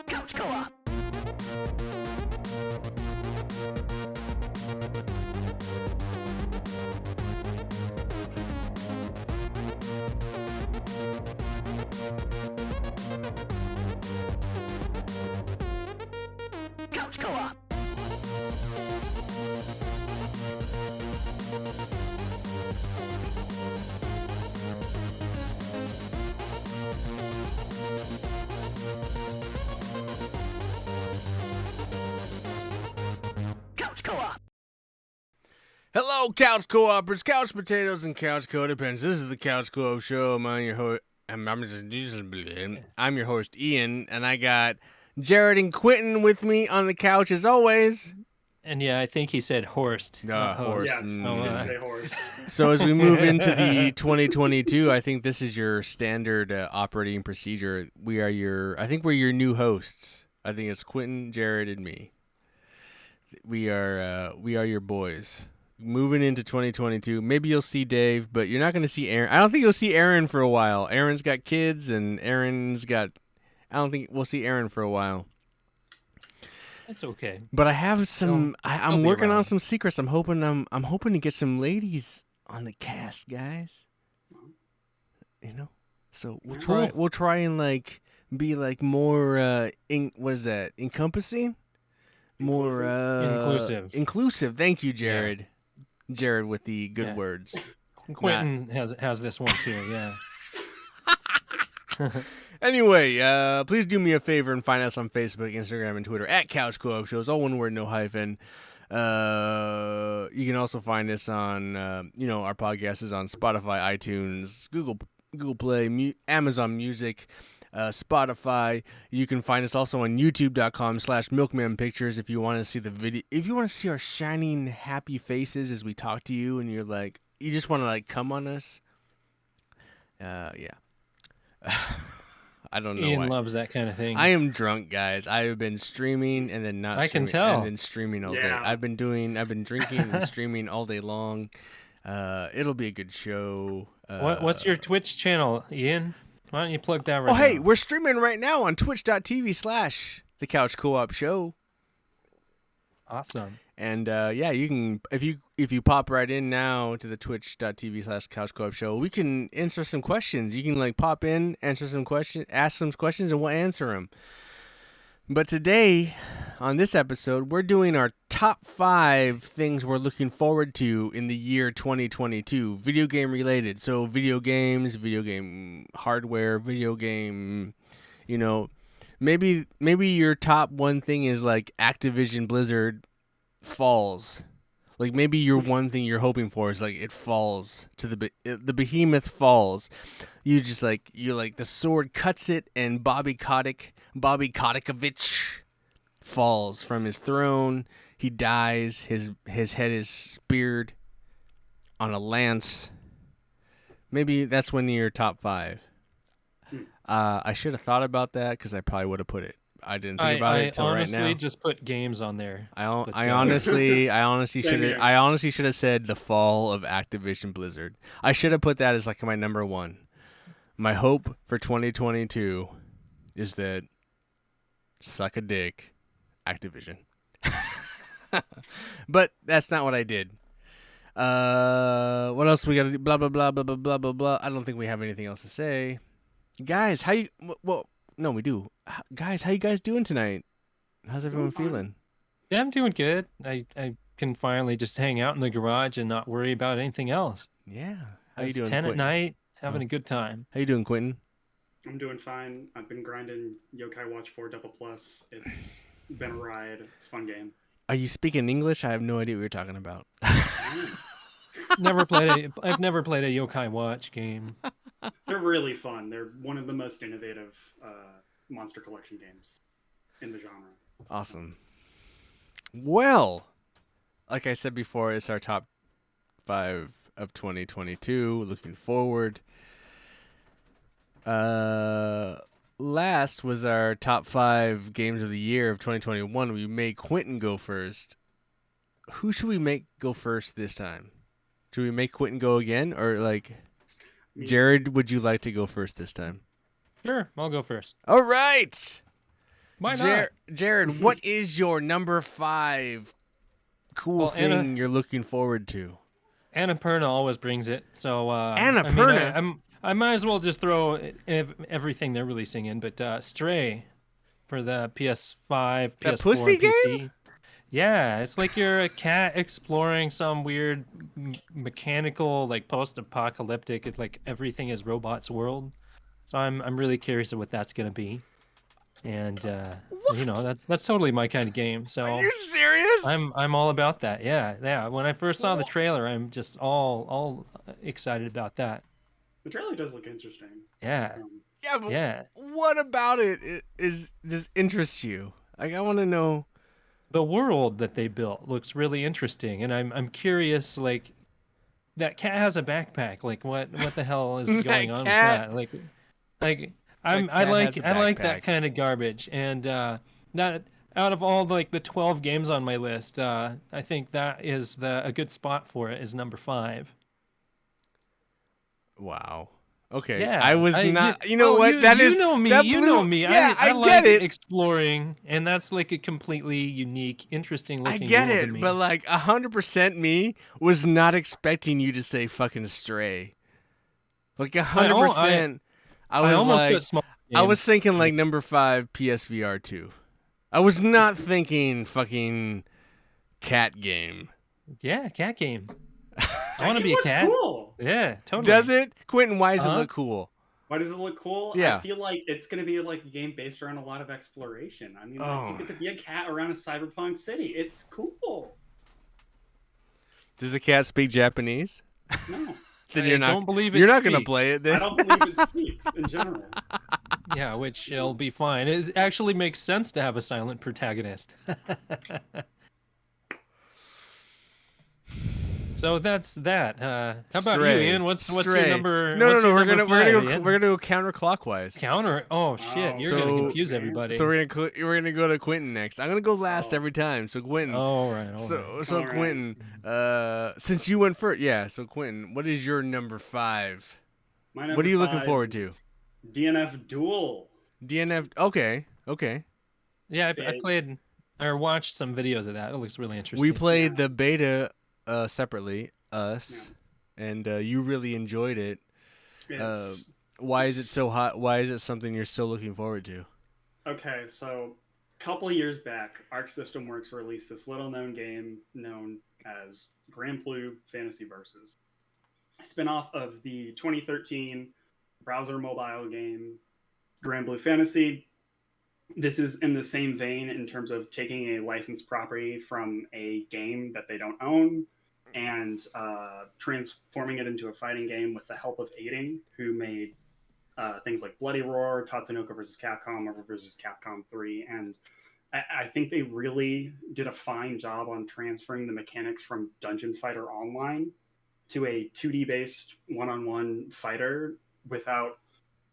Couch Co-op. Couch Co-op. Couch Co-op. Hello, Couch Co-opers, Couch Potatoes, and Couch Codependents. This is the Couch Co-op Show. I'm your host. I'm your host, Ian, and I got Jared and Quentin with me on the couch as always. And yeah, I think he said horsed. not host. Yes, So, you did say horse. So as we move into the 2022, I think this is your standard operating procedure. I think we're your new hosts. I think it's Quentin, Jared, and me. We are your boys. Moving into 2022, maybe you'll see Dave, but you're not going to see Aaron. I don't think you'll see Aaron for a while. Aaron's got kids, and I don't think we'll see Aaron for a while. That's okay. But I have some. I'm working on around. some secrets. I'm hoping to get some ladies on the cast, guys. You know, so we'll try. Cool. We'll try and be more. What is that? Encompassing. More Inclusive. Inclusive. Thank you, Jared. Jared with the good Yeah. words. Quentin has this one too. Yeah. Anyway, please do me a favor and find us on Facebook, Instagram, and Twitter at Couch Co-op Shows. All one word, no hyphen. You can also find us on, our podcast is on Spotify, iTunes, Google Play, Amazon Music, Spotify. You can find us also on youtube.com/milkmanpictures if you want to see the video. If you want to see our shining, happy faces as we talk to you and you're like, you just want to come on us. Yeah. I don't know Ian why. loves that kind of thing. I am drunk, guys. I have been streaming and then not I can streaming, tell. and then streaming all day. Yeah. I've been drinking and streaming all day long. It'll be a good show. What's your Twitch channel, Ian? Why don't you plug that right Oh, hey, now? we're streaming right now on twitch.tv/The Couch Co-op Show. Awesome. And you can if you pop right in now to the twitch.tv/Couch Co-op Show, we can answer some questions. You can pop in, answer some questions, ask some questions, and we'll answer them. But today, on this episode, we're doing our top 5 things we're looking forward to in the year 2022, video game related. So video games, video game hardware, video game, maybe your top one thing is Activision Blizzard falls. Maybe your one thing you're hoping for is it falls to the behemoth falls. You just the sword cuts it and Bobby Kotikovich falls from his throne. He dies. His head is speared on a lance. Maybe that's one of your top 5. I should have thought about that because I probably would have put it. I didn't think about it till right now. I honestly just put games on there. I honestly should have said the fall of Activision Blizzard. I should have put that as my number 1. My hope for 2022 is that suck a dick, Activision. But that's not what I did. What else we got to do? Blah blah blah blah blah blah blah blah. I don't think we have anything else to say. Guys, how you? Well, no, we do. Guys, how you guys doing tonight? How's everyone feeling? Yeah, I'm doing good. I can finally just hang out in the garage and not worry about anything else. Yeah. How you It's doing, 10 at Quentin? night, having a good time. How you doing, Quentin? I'm doing fine. I've been grinding Yokai Watch 4 Double Plus. It's been a ride. It's a fun game. Are you speaking English? I have no idea what you're talking about. I've never played a Yokai Watch game. They're really fun. They're one of the most innovative monster collection games in the genre. Awesome. Well, like I said before, it's our top 5 of 2022. Looking forward. Last was our top 5 games of the year of 2021. We made Quentin go first. Who should we make go first this time? Should we make Quentin go again, or like, Me- Jared? Would you like to go first this time? Sure, I'll go first. All right. Why not? Jared, what is your number 5 cool Well, thing you're looking forward to? Annapurna always brings it, so Annapurna? I might as well just throw everything they're releasing in, but Stray for the PS5, That PS4, pussy and PC. game? Yeah, it's like you're a cat exploring some weird mechanical, like post-apocalyptic. It's like everything is robots world. So I'm really curious of what that's gonna be, and you know that's totally my kind of game. So Are you serious? I'm all about that. Yeah. When I first saw the trailer, I'm just all excited about that. The trailer does look interesting. Yeah. Yeah, but Yeah. what about it is just interests you? Like, I want to know. The world that they built looks really interesting, and I'm curious. Like, that cat has a backpack. Like, what the hell is That going on cat- with that? Like That I cat like has a I like backpack. that kind of garbage. And that out of all like the 12 games on my list, I think that is a good spot for it. Is number 5. Wow. Okay. Yeah, I was not. You know well, what? That is. you know me. That You blew, know me. Yeah, I like get it. exploring, and that's like a completely unique, interesting I looking get world to it, me. but like 100% me was not expecting you to say fucking Stray. Like 100%. I was almost like, put small. I was games. thinking like number 5 PSVR 2. I was not thinking fucking cat game. Yeah, cat game. I That want to game be a looks cat. cool. Yeah, totally. Does it? Quentin, why does it Uh-huh. look cool? Why does it look cool? Yeah. I feel like it's going to be like a game based around a lot of exploration. I mean, like, you get to be a cat around a cyberpunk city. It's cool. Does the cat speak Japanese? No, Then I you're not. don't believe You're it not gonna speaks. play it I then. don't believe it speaks in general. Yeah, which it'll be fine. It actually makes sense to have a silent protagonist. So that's that. How about you, Stray. Ian? What's your Stray. number? No, what's no, your no. number We're gonna five, go. Ian? We're gonna go counterclockwise. Counter. Oh shit! You're gonna So- confuse okay. everybody. So we're gonna go to Quentin next. I'm gonna go last Oh. every time. So Quentin. all right. So All right. Quentin. Since you went first, yeah. So Quentin, what is your number 5? My What are you looking number forward 5 to? is DNF Duel. DNF. Okay. Yeah, I Big. played or watched some videos of that. It looks really interesting. We played Yeah. the beta separately, us, and you really enjoyed it. It's Why is it so hot? Why is it something you're so looking forward to? okay. So, a couple of years back, Arc System Works released this little-known game known as Gran Turismo Fantasy Versus, a spin-off of the 2013 browser mobile game Gran Blue Fantasy. This is in the same vein in terms of taking a licensed property from a game that they don't own and transforming it into a fighting game with the help of Aiding, who made things like Bloody Roar, Tatsunoko vs. Capcom, Marvel vs. Capcom 3, and I think they really did a fine job on transferring the mechanics from Dungeon Fighter Online to a 2D based one-on-one fighter without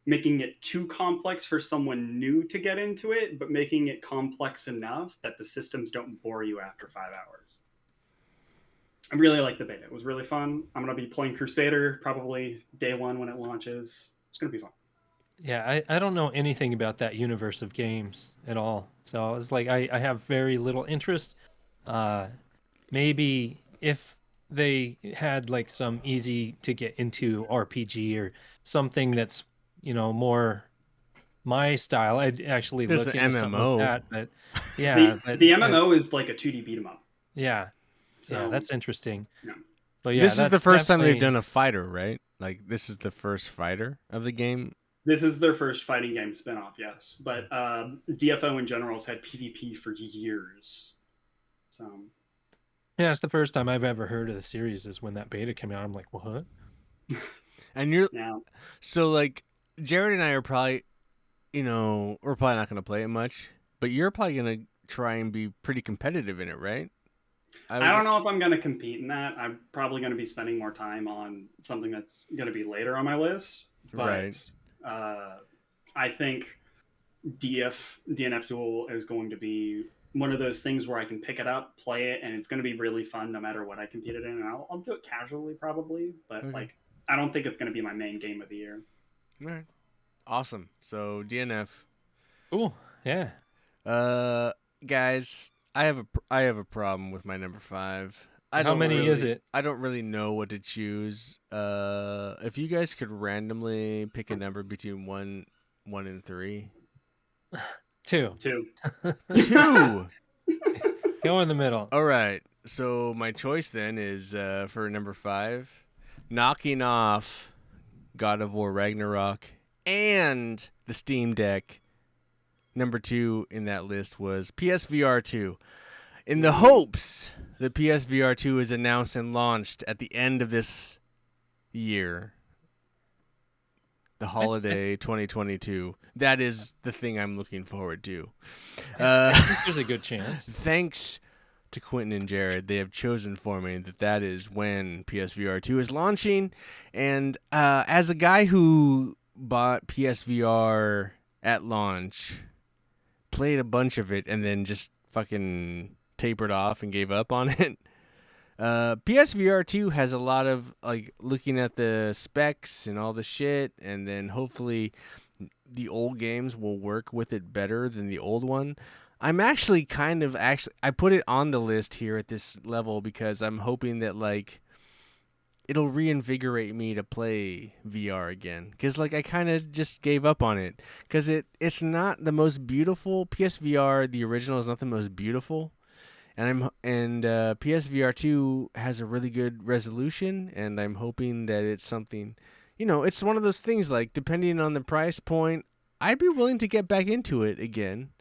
making it too complex for someone new to get into it, but making it complex enough that the systems don't bore you after 5 hours. I really like the beta. It was really fun. I'm going to be playing Crusader probably day one when it launches. It's going to be fun. Yeah, I don't know anything about that universe of games at all. So it's like I have very little interest. Maybe if they had like some easy to get into RPG or something that's, you know, more my style, I'd actually There's look an into something MMO. like that. But yeah, The MMO is like a 2D beat 'em up. yeah, So that's interesting. Yeah. But yeah, This is the that's first time they've definitely- done a fighter, right? Like this is the first fighter of the game. this is their first fighting game spinoff, yes. But DFO in general has had PvP for years. So Yeah, it's the first time I've ever heard of the series is when that beta came out. I'm like, what? And you're yeah, so like Jared and I are probably, we're probably not gonna play it much, but you're probably gonna try and be pretty competitive in it, right? I don't know if I'm going to compete in that. I'm probably going to be spending more time on something that's going to be later on my list. But Right. I think DNF Duel is going to be one of those things where I can pick it up, play it, and it's going to be really fun no matter what I compete it in. And I'll do it casually probably, but Okay. like I don't think it's going to be my main game of the year. All right. Awesome. So DNF. Cool. Yeah. Uh, guys, I have a problem with my number 5. How many is it? I don't really know what to choose. If you guys could randomly pick a number between 1 and 3. 2. 2. 2. Go in the middle. All right. So my choice then is for number 5, knocking off God of War Ragnarok and the Steam Deck. Number 2 in that list was PSVR 2. In the hopes that PSVR 2 is announced and launched at the end of this year, the holiday 2022. That is the thing I'm looking forward to. I think there's a good chance. Thanks to Quentin and Jared, they have chosen for me that is when PSVR 2 is launching. And as a guy who bought PSVR at launch, played a bunch of it, and then just fucking tapered off and gave up on it. PSVR 2 has a lot of, like, looking at the specs and all the shit, and then hopefully the old games will work with it better than the old one. I'm actually I put it on the list here at this level because I'm hoping that, like, it'll reinvigorate me to play VR again. Because, like, I kind of just gave up on it. Because it's not the most beautiful. PSVR, the original, is not the most beautiful. And PSVR 2 has a really good resolution. And I'm hoping that it's something... it's one of those things, like, depending on the price point, I'd be willing to get back into it again.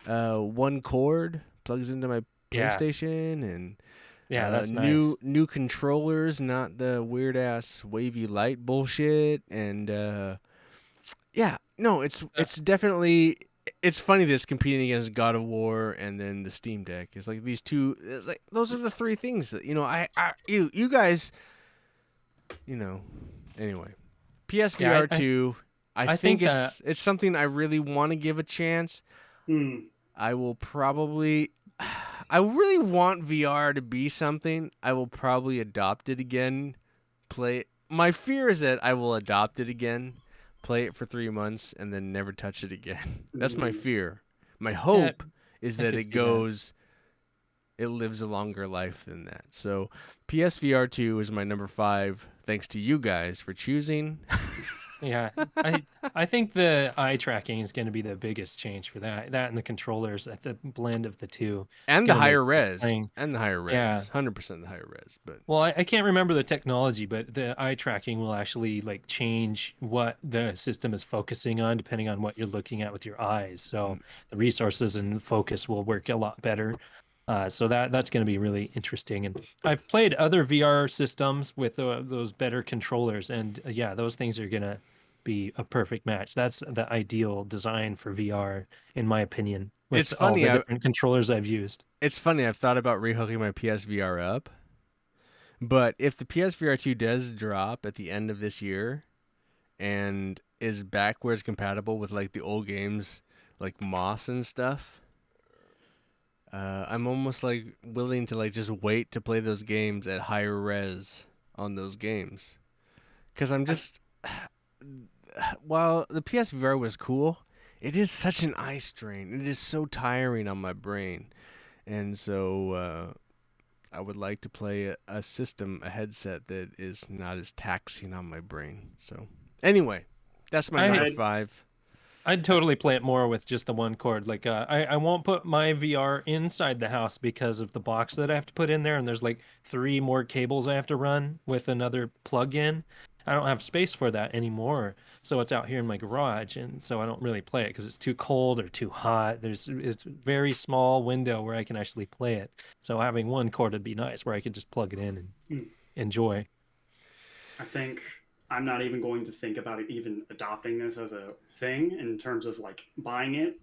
One cord plugs into my PlayStation, and... Yeah, that's nice. New controllers, not the weird ass wavy light bullshit, and it's definitely, it's funny that it's competing against God of War and then the Steam Deck. It's like these two, it's like those are the three things that you guys, anyway, PSVR 2. I think it's something I really want to give a chance. I will probably. I really want VR to be something. I will probably adopt it again. Play it. My fear is that I will adopt it again, play it for 3 months, and then never touch it again. That's my fear. My hope is that it goes... It lives a longer life than that. So PSVR 2 is my number 5. Thanks to you guys for choosing. Yeah, I think the eye tracking is going to be the biggest change for that. That and the controllers, at the blend of the two, and the higher res, yeah, 100% the higher res. But I can't remember the technology, but the eye tracking will actually like change what the system is focusing on depending on what you're looking at with your eyes. So the resources and focus will work a lot better. So that's going to be really interesting. And I've played other VR systems with those better controllers, and those things are going to be a perfect match. That's the ideal design for VR, in my opinion. It's funny, all the different controllers I've used. It's funny. I've thought about rehooking my PSVR up, but if the PSVR 2 does drop at the end of this year and is backwards compatible with like the old games like Moss and stuff, I'm almost like willing to like just wait to play those games at higher res on those games, because I'm just while the PSVR was cool, it is such an eye strain. It is so tiring on my brain, and so I would like to play a headset that is not as taxing on my brain. So anyway, that's my number 5. I'd totally play it more with just the one cord. Like, I won't put my VR inside the house because of the box that I have to put in there, and there's like 3 more cables I have to run with another plug-in. I don't have space for that anymore, so it's out here in my garage, and so I don't really play it because it's too cold or too hot. It's a very small window where I can actually play it. So having one cord would be nice, where I could just plug it in and enjoy. I think I'm not even going to think about it even adopting this as a thing in terms of like buying it.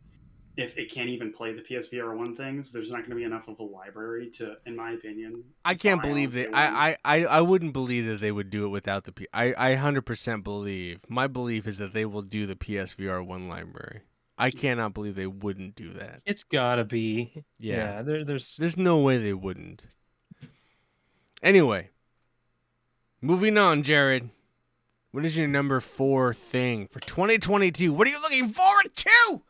If it can't even play the PSVR 1 things, there's not going to be enough of a library to, in my opinion. I can't believe that. I wouldn't believe that they would do it without I 100% believe. My belief is that they will do the PSVR 1 library. I cannot believe they wouldn't do that. It's gotta be. Yeah. There's. There's no way they wouldn't. Anyway, moving on, Jared. What is your number 4 thing for 2022? What are you looking forward to?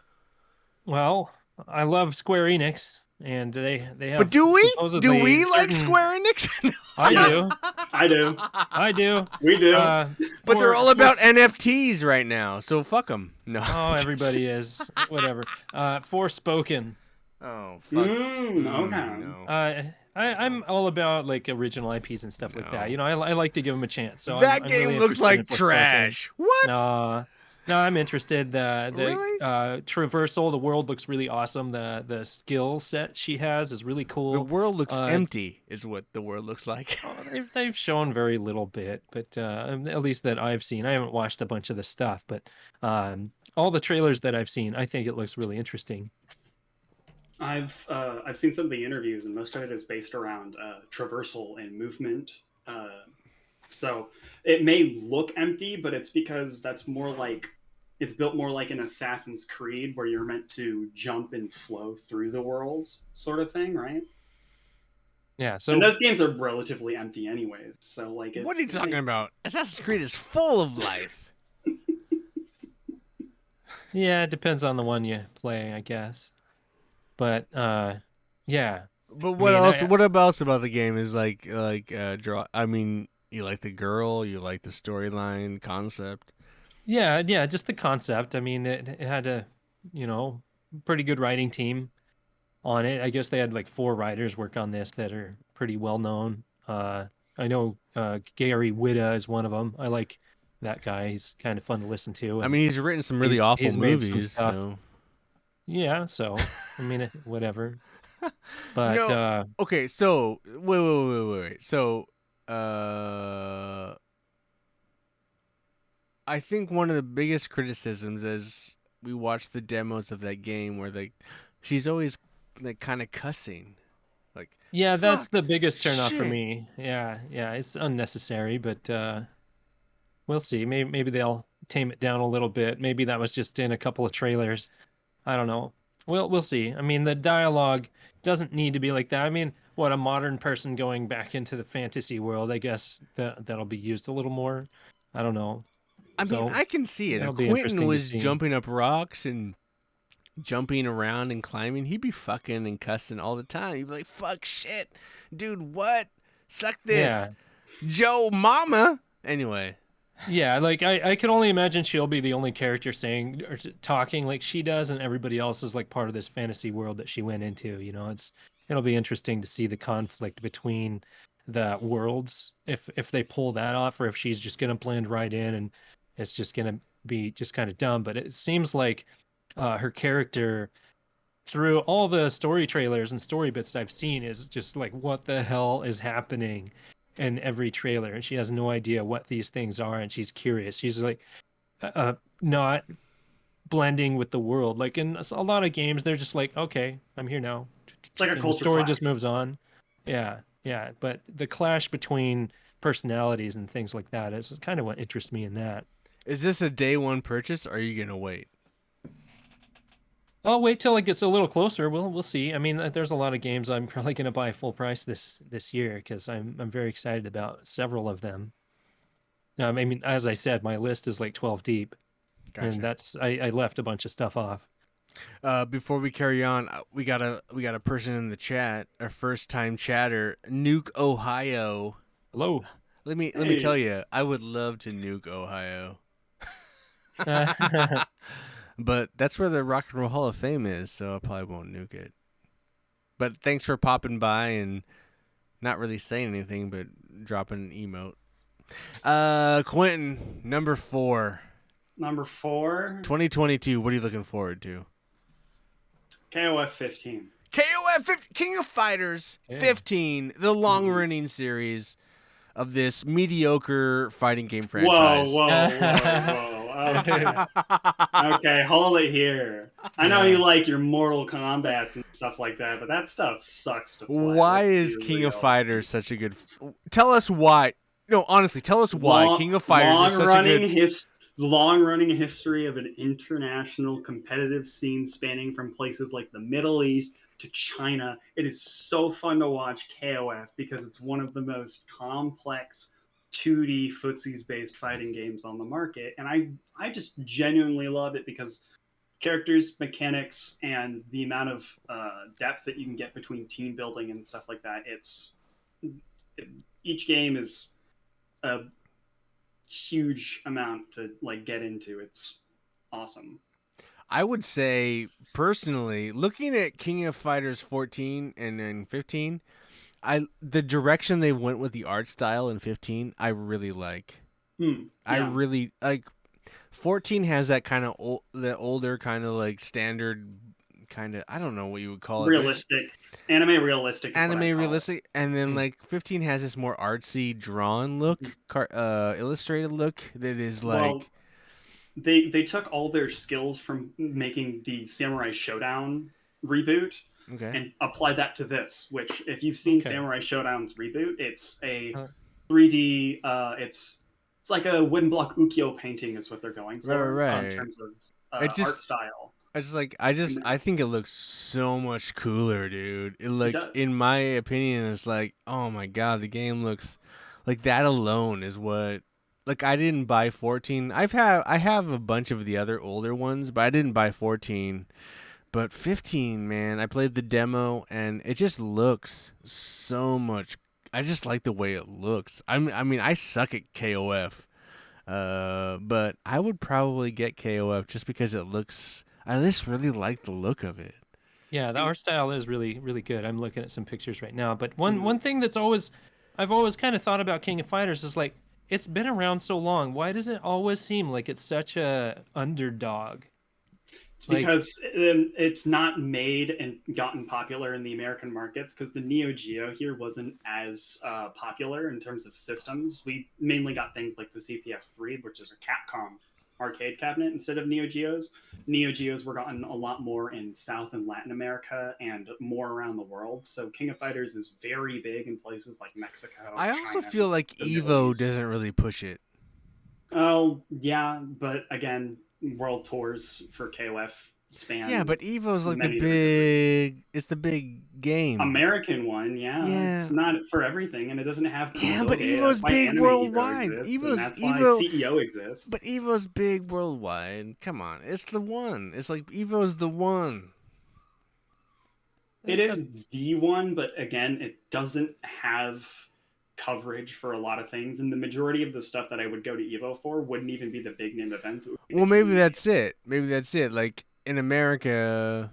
Well, I love Square Enix, and they have. But do we? Do supposedly we like certain- Square Enix? I do. I do. I do. We do. But they're for- all about for- NFTs right now, so fuck them. No. Oh, everybody is. Whatever. Forspoken. Oh, fuck. Okay. No. I'm all about like original IPs and stuff like that. You know, I like to give them a chance. So That I'm game really looks interested like in Forspoken. trash. What? No, I'm interested. The Really? traversal, the world looks really awesome. The skill set she has is really cool. The world looks Uh, empty, is what the world looks like. They've shown very little bit, but at least that I've seen. I haven't watched a bunch of the stuff, but all the trailers that I've seen, I think it looks really interesting. I've seen some of the interviews, and most of it is based around traversal and movement. So it may look empty, but it's because that's more like it's built more like an Assassin's Creed, where you're meant to jump and flow through the worlds, sort of thing, right? Yeah. So And those games are relatively empty, anyways. So like, What are you talking about? Assassin's Creed is full of life. yeah, it depends on the one you play, I guess. But yeah. But what mean, else? I- What else about the game is like draw? I mean, you like the girl, you like the storyline concept. Yeah, just the concept. I mean, it had a, pretty good writing team on it. I guess they had like 4 writers work on this that are pretty well known. I know Gary Whitta is one of them. I like that guy. He's kind of fun to listen to. I and mean, he's written some really he's- awful he's made some movies. stuff. So yeah, so I mean, whatever. But No. Okay, so wait. So, I think one of the biggest criticisms is we watch the demos of that game where she's always like kind of cussing, like yeah, that's fuck, the biggest turnoff for shit. me. Yeah, it's unnecessary, but we'll see. Maybe they'll tame it down a little bit. Maybe that was just in a couple of trailers. I don't know. We'll see. I mean, the dialogue doesn't need to be like that. I mean, what, a modern person going back into the fantasy world, I guess that'll be used a little more. I don't know. I So, mean, I can see it. that'll If be interesting Quentin to was see. jumping up rocks and jumping around and climbing, he'd be fucking and cussing all the time. He'd be like, "Fuck shit, dude, what? Suck this, Yeah. Joe, mama." Anyway. Yeah, like I can only imagine she'll be the only character saying or talking like she does, and everybody else is like part of this fantasy world that she went into. It'll be interesting to see the conflict between the worlds if they pull that off, or if she's just gonna blend right in and it's just gonna be just kind of dumb. But it seems like her character, through all the story trailers and story bits that I've seen, is just like, what the hell is happening in every trailer, and she has no idea what these things are, and she's curious. She's like not blending with the world. Like in a lot of games, they're just like, okay, I'm here now. It's like a And the culture story clash. just moves on. Yeah. But the clash between personalities and things like that is kind of what interests me in that. Is this a day one purchase, or are you gonna wait? I'll wait till it gets a little closer. We'll see. I mean, there's a lot of games I'm probably going to buy full price this year because I'm very excited about several of them. I mean, as I said, my list is like 12 deep, and that's I left a bunch of stuff off. Before we carry on, we got a person in the chat, our first time chatter, Nuke Ohio. Hello. Let me tell you, I would love to nuke Ohio. But that's where the Rock and Roll Hall of Fame is, so I probably won't nuke it. But thanks for popping by and not really saying anything, but dropping an emote. Quentin, number 4. Number 4, 2022, what are you looking forward to? KOF 15. KOF 15, King of Fighters 15, the long-running series of this mediocre fighting game franchise. Whoa. Okay, hold it here. I know you like your Mortal Kombats and stuff like that, but that stuff sucks to play. Why Let's is be King of real. Fighters such a good... Tell us why. No, honestly, tell us why King of Fighters is such a good... long-running history of an international competitive scene spanning from places like the Middle East to China. It is so fun to watch KOF because it's one of the most complex 2D footsies-based fighting games on the market, and I just genuinely love it because characters, mechanics, and the amount of depth that you can get between team building and stuff like that. Each game is a huge amount to like get into. It's awesome. I would say personally, looking at King of Fighters 14 and then 15, the direction they went with the art style in 15, I really like. I Yeah. really like. 14 has that kind of the older kind of like standard kind of, I don't know what you would call it. Realistic. Anime realistic is what I Anime call realistic, and then like 15 has this more artsy drawn look, illustrated look that is it. Well, like they took all their skills from making the Samurai Showdown reboot okay. and applied that to this, which if you've seen Okay. Samurai Showdown's reboot, it's a Uh, 3D it's like a wooden block ukiyo painting is what they're going for Right. in terms of It just- art style. I think it looks so much cooler, dude. It does. in my opinion, it's like, oh my god, the game looks like that alone is what. Like I didn't buy 14. I have a bunch of the other older ones, but I didn't buy 14. But 15, man, I played the demo and it just looks so much. I just like the way it looks. I mean, I suck at KOF. But I would probably get KOF just because it looks. I just really like the look of it. Yeah, the art style is really, really good. I'm looking at some pictures right now. But one thing that's I've always kind of thought about King of Fighters is like, it's been around so long. Why does it always seem like it's such a underdog? It's because it's not made and gotten popular in the American markets because the Neo Geo here wasn't as popular in terms of systems. We mainly got things like the CPS-3, which is a Capcom arcade cabinet instead of Neo Geos. Neo Geos were gotten a lot more in South and Latin America and more around the world. So King of Fighters is very big in places like Mexico. I also China, feel like the Middle Evo East. doesn't really push it. Oh yeah, but again, world tours for KOF span. Yeah, but Evo's like many different it's the big game. American one, Yeah. it's not for everything, and it doesn't have. Yeah, but Kusoge. Evo's That's why big Anime worldwide. Evo exists, and that's why Evo, CEO exists. but Evo's big worldwide. Come on, it's the one. It's like Evo's the one. It is the one, but again, it doesn't have coverage for a lot of things, and the majority of the stuff that I would go to Evo for wouldn't even be the big name events. It would be Well, the maybe indie that's it. Maybe that's it. Like in America,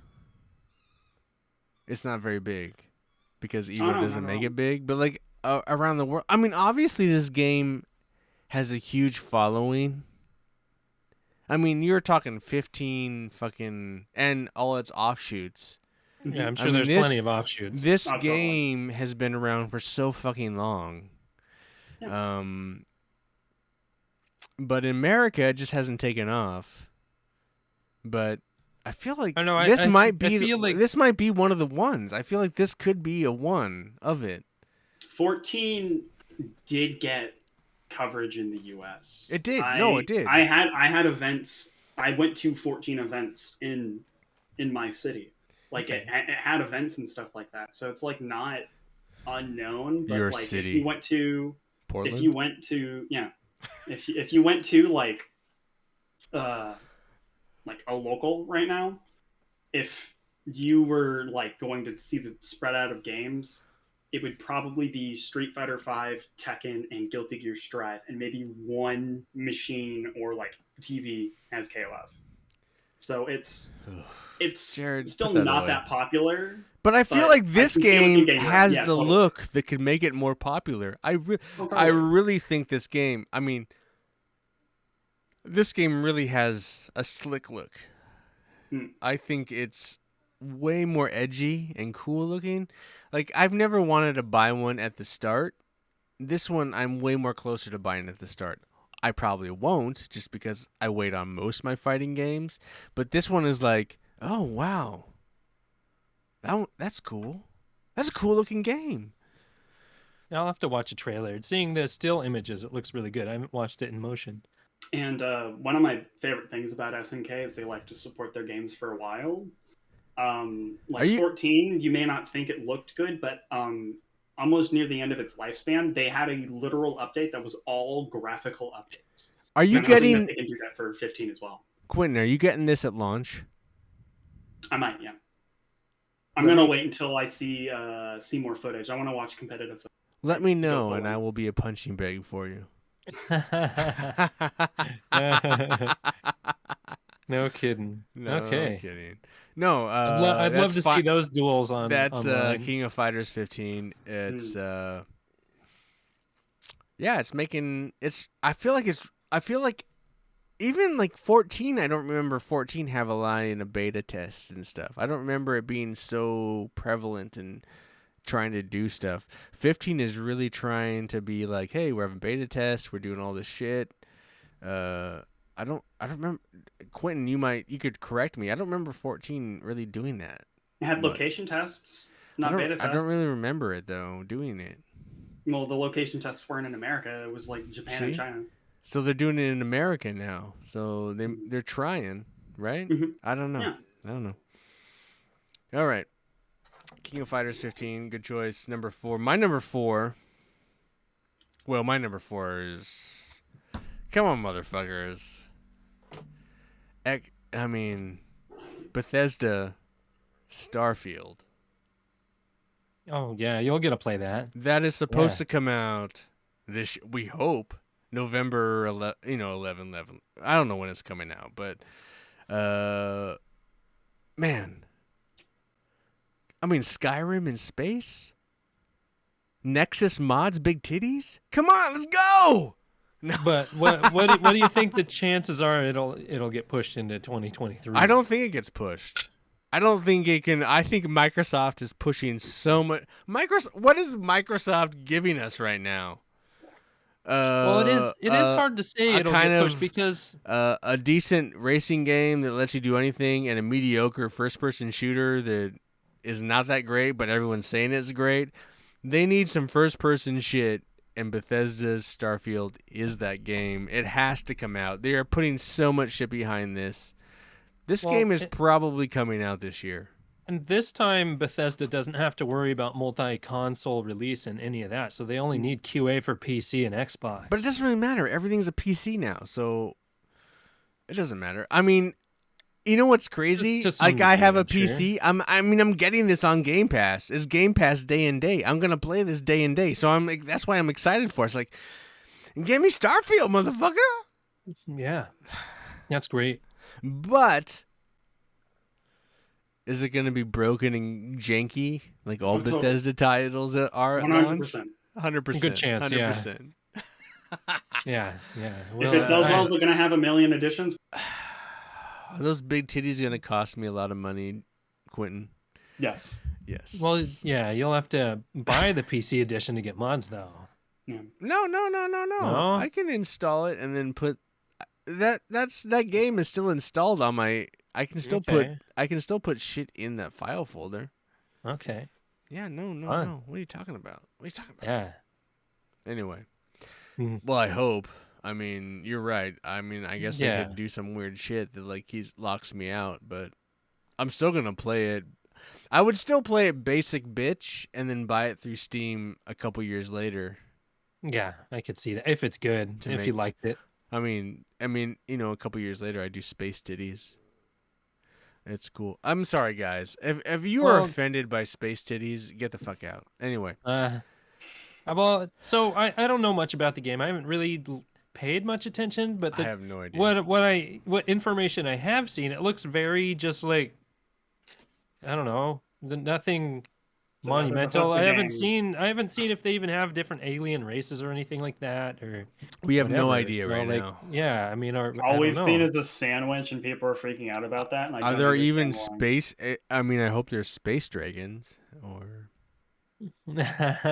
it's not very big because Evo no, doesn't not at make all. it big. But like around the world, I mean, obviously this game has a huge following. I mean, you're talking 15 fucking and all its offshoots. Yeah, I'm I sure mean, there's this- plenty of offshoots. This Not totally. game has been around for so fucking long. Yeah. But in America, it just hasn't taken off. But I feel like I know, this I might be feel like- this might be one of the ones. I feel like this could be a one of it. 14 did get coverage in the US. It did. No, it did. I had events. I went to 14 events in my city. Like Okay. it had events and stuff like that. So it's like not unknown, but Your like city. if you went to Portland. if you went to if you went to like a local right now, if you were like going to see the spread out of games, it would probably be Street Fighter V, Tekken, and Guilty Gear Strive, and maybe one machine or like TV as KOF. So it's Jared, still put that not away. that popular. But I feel but like I this can see what you game get here. has Yeah, the totally. look that could make it more popular. I Totally. really think this game. I mean, this game really has a slick look. Hmm. I think it's way more edgy and cool looking. Like I've never wanted to buy one at the start. This one I'm way more closer to buying at the start. I probably won't just because I wait on most of my fighting games, but this one is like, "Oh, wow. That's cool. That's a cool looking game." I'll have to watch a trailer. Seeing the still images, it looks really good. I haven't watched it in motion. And one of my favorite things about SNK is they like to support their games for a while. Are Like you 14, you may not think it looked good, but almost near the end of its lifespan, they had a literal update that was all graphical updates. are And you I'm hoping that getting they can do that for 15 as well. Quentin? Are you getting this at launch? I might, yeah. I'm Let gonna me wait until I see more footage. I want to watch competitive footage. let me Go know, full and in. I will be a punching bag for you. No kidding. No Okay. kidding. No, I'd love that's to fine. see those duels on That's online. King of Fighters 15. It's yeah, it's making it's. I feel like it's. I feel like even like 14. I don't remember 14 have a line of beta tests and stuff. I don't remember it being so prevalent and trying to do stuff. 15 is really trying to be like, hey, we're having beta tests. We're doing all this shit. I don't remember. Quentin, you could correct me. I don't remember 14 really doing that It had much. location tests, not beta I don't tests. really remember it though doing it. Well, the location tests weren't in America. It was like Japan and See? China. So they're doing it in America now. So Mhm. they're trying, right? Mhm. I don't know. Yeah. I don't know. All right. King of Fighters 15, good choice. Number 4. My number 4. Well, my number 4 is come on, motherfuckers. I mean, Bethesda Starfield. Oh yeah, you'll get to play that. That is supposed Yeah. to come out this we hope November 11, I don't know when it's coming out, but man, I mean Skyrim in space? Nexus mods big titties? Come on, let's go. No. But what do you think the chances are it'll get pushed into 2023? I don't think it gets pushed. I don't think it can. I think Microsoft is pushing so much. What is Microsoft giving us right now? Well, it is hard to say A it'll kind get pushed of because a decent racing game that lets you do anything, and a mediocre first-person shooter that is not that great, but everyone's saying it's great. They need some first-person shit, and Bethesda's Starfield is that game. It has to come out. They are putting so much shit behind this. This game is probably coming out this year. and this time Bethesda doesn't have to worry about multi-console release and any of that, so they only need QA for PC and Xbox. But it doesn't really matter. Everything's a PC now, so it doesn't matter. I mean, you know what's crazy? Just Like some I have a good, sure. PC. I'm getting this on Game Pass. It's Game Pass day and day. I'm gonna play this day and day. So that's why I'm excited for it. It's like, give me Starfield, motherfucker. Yeah, that's great. But is it gonna be broken and janky like all Totally. Bethesda titles that are at launch? 100%. 100%. Good chance, yeah. 100%. Yeah. If it sells well, is it going to have 1 million editions? Are those big titties gonna cost me a lot of money, Quentin? Yes. Yes. Well, yeah, you'll have to buy the PC edition to get mods, though. Yeah. No. No? I can install it and then put that game is still installed on my. I can still put shit in that file folder. Okay. Yeah, no. Fun. What are you talking about? Yeah. Anyway, Mhm. well, I hope. I mean, you're right. I mean, I guess they Yeah. could do some weird shit that like he locks me out, but I'm still gonna play it. I would still play it basic bitch and then buy it through Steam a couple years later. Yeah, I could see that if it's good, To if you make- liked it. I mean, a couple years later, I do space titties. It's cool. I'm sorry, guys. If you are Well- offended by space titties, get the fuck out. Anyway, Well, so I don't know much about the game. I haven't really paid much attention, but I have no idea. what information I have seen, it looks very just like I don't know, nothing It's another monumental. Bethesda I haven't seen if they even have different alien races or anything like that or We have no whatever. idea So, right like, now. yeah, I mean, or I All don't we've seen know. is a sandwich, and people are freaking out about that. And I Are don't there even understand why. space? I mean, I hope there's space dragons or.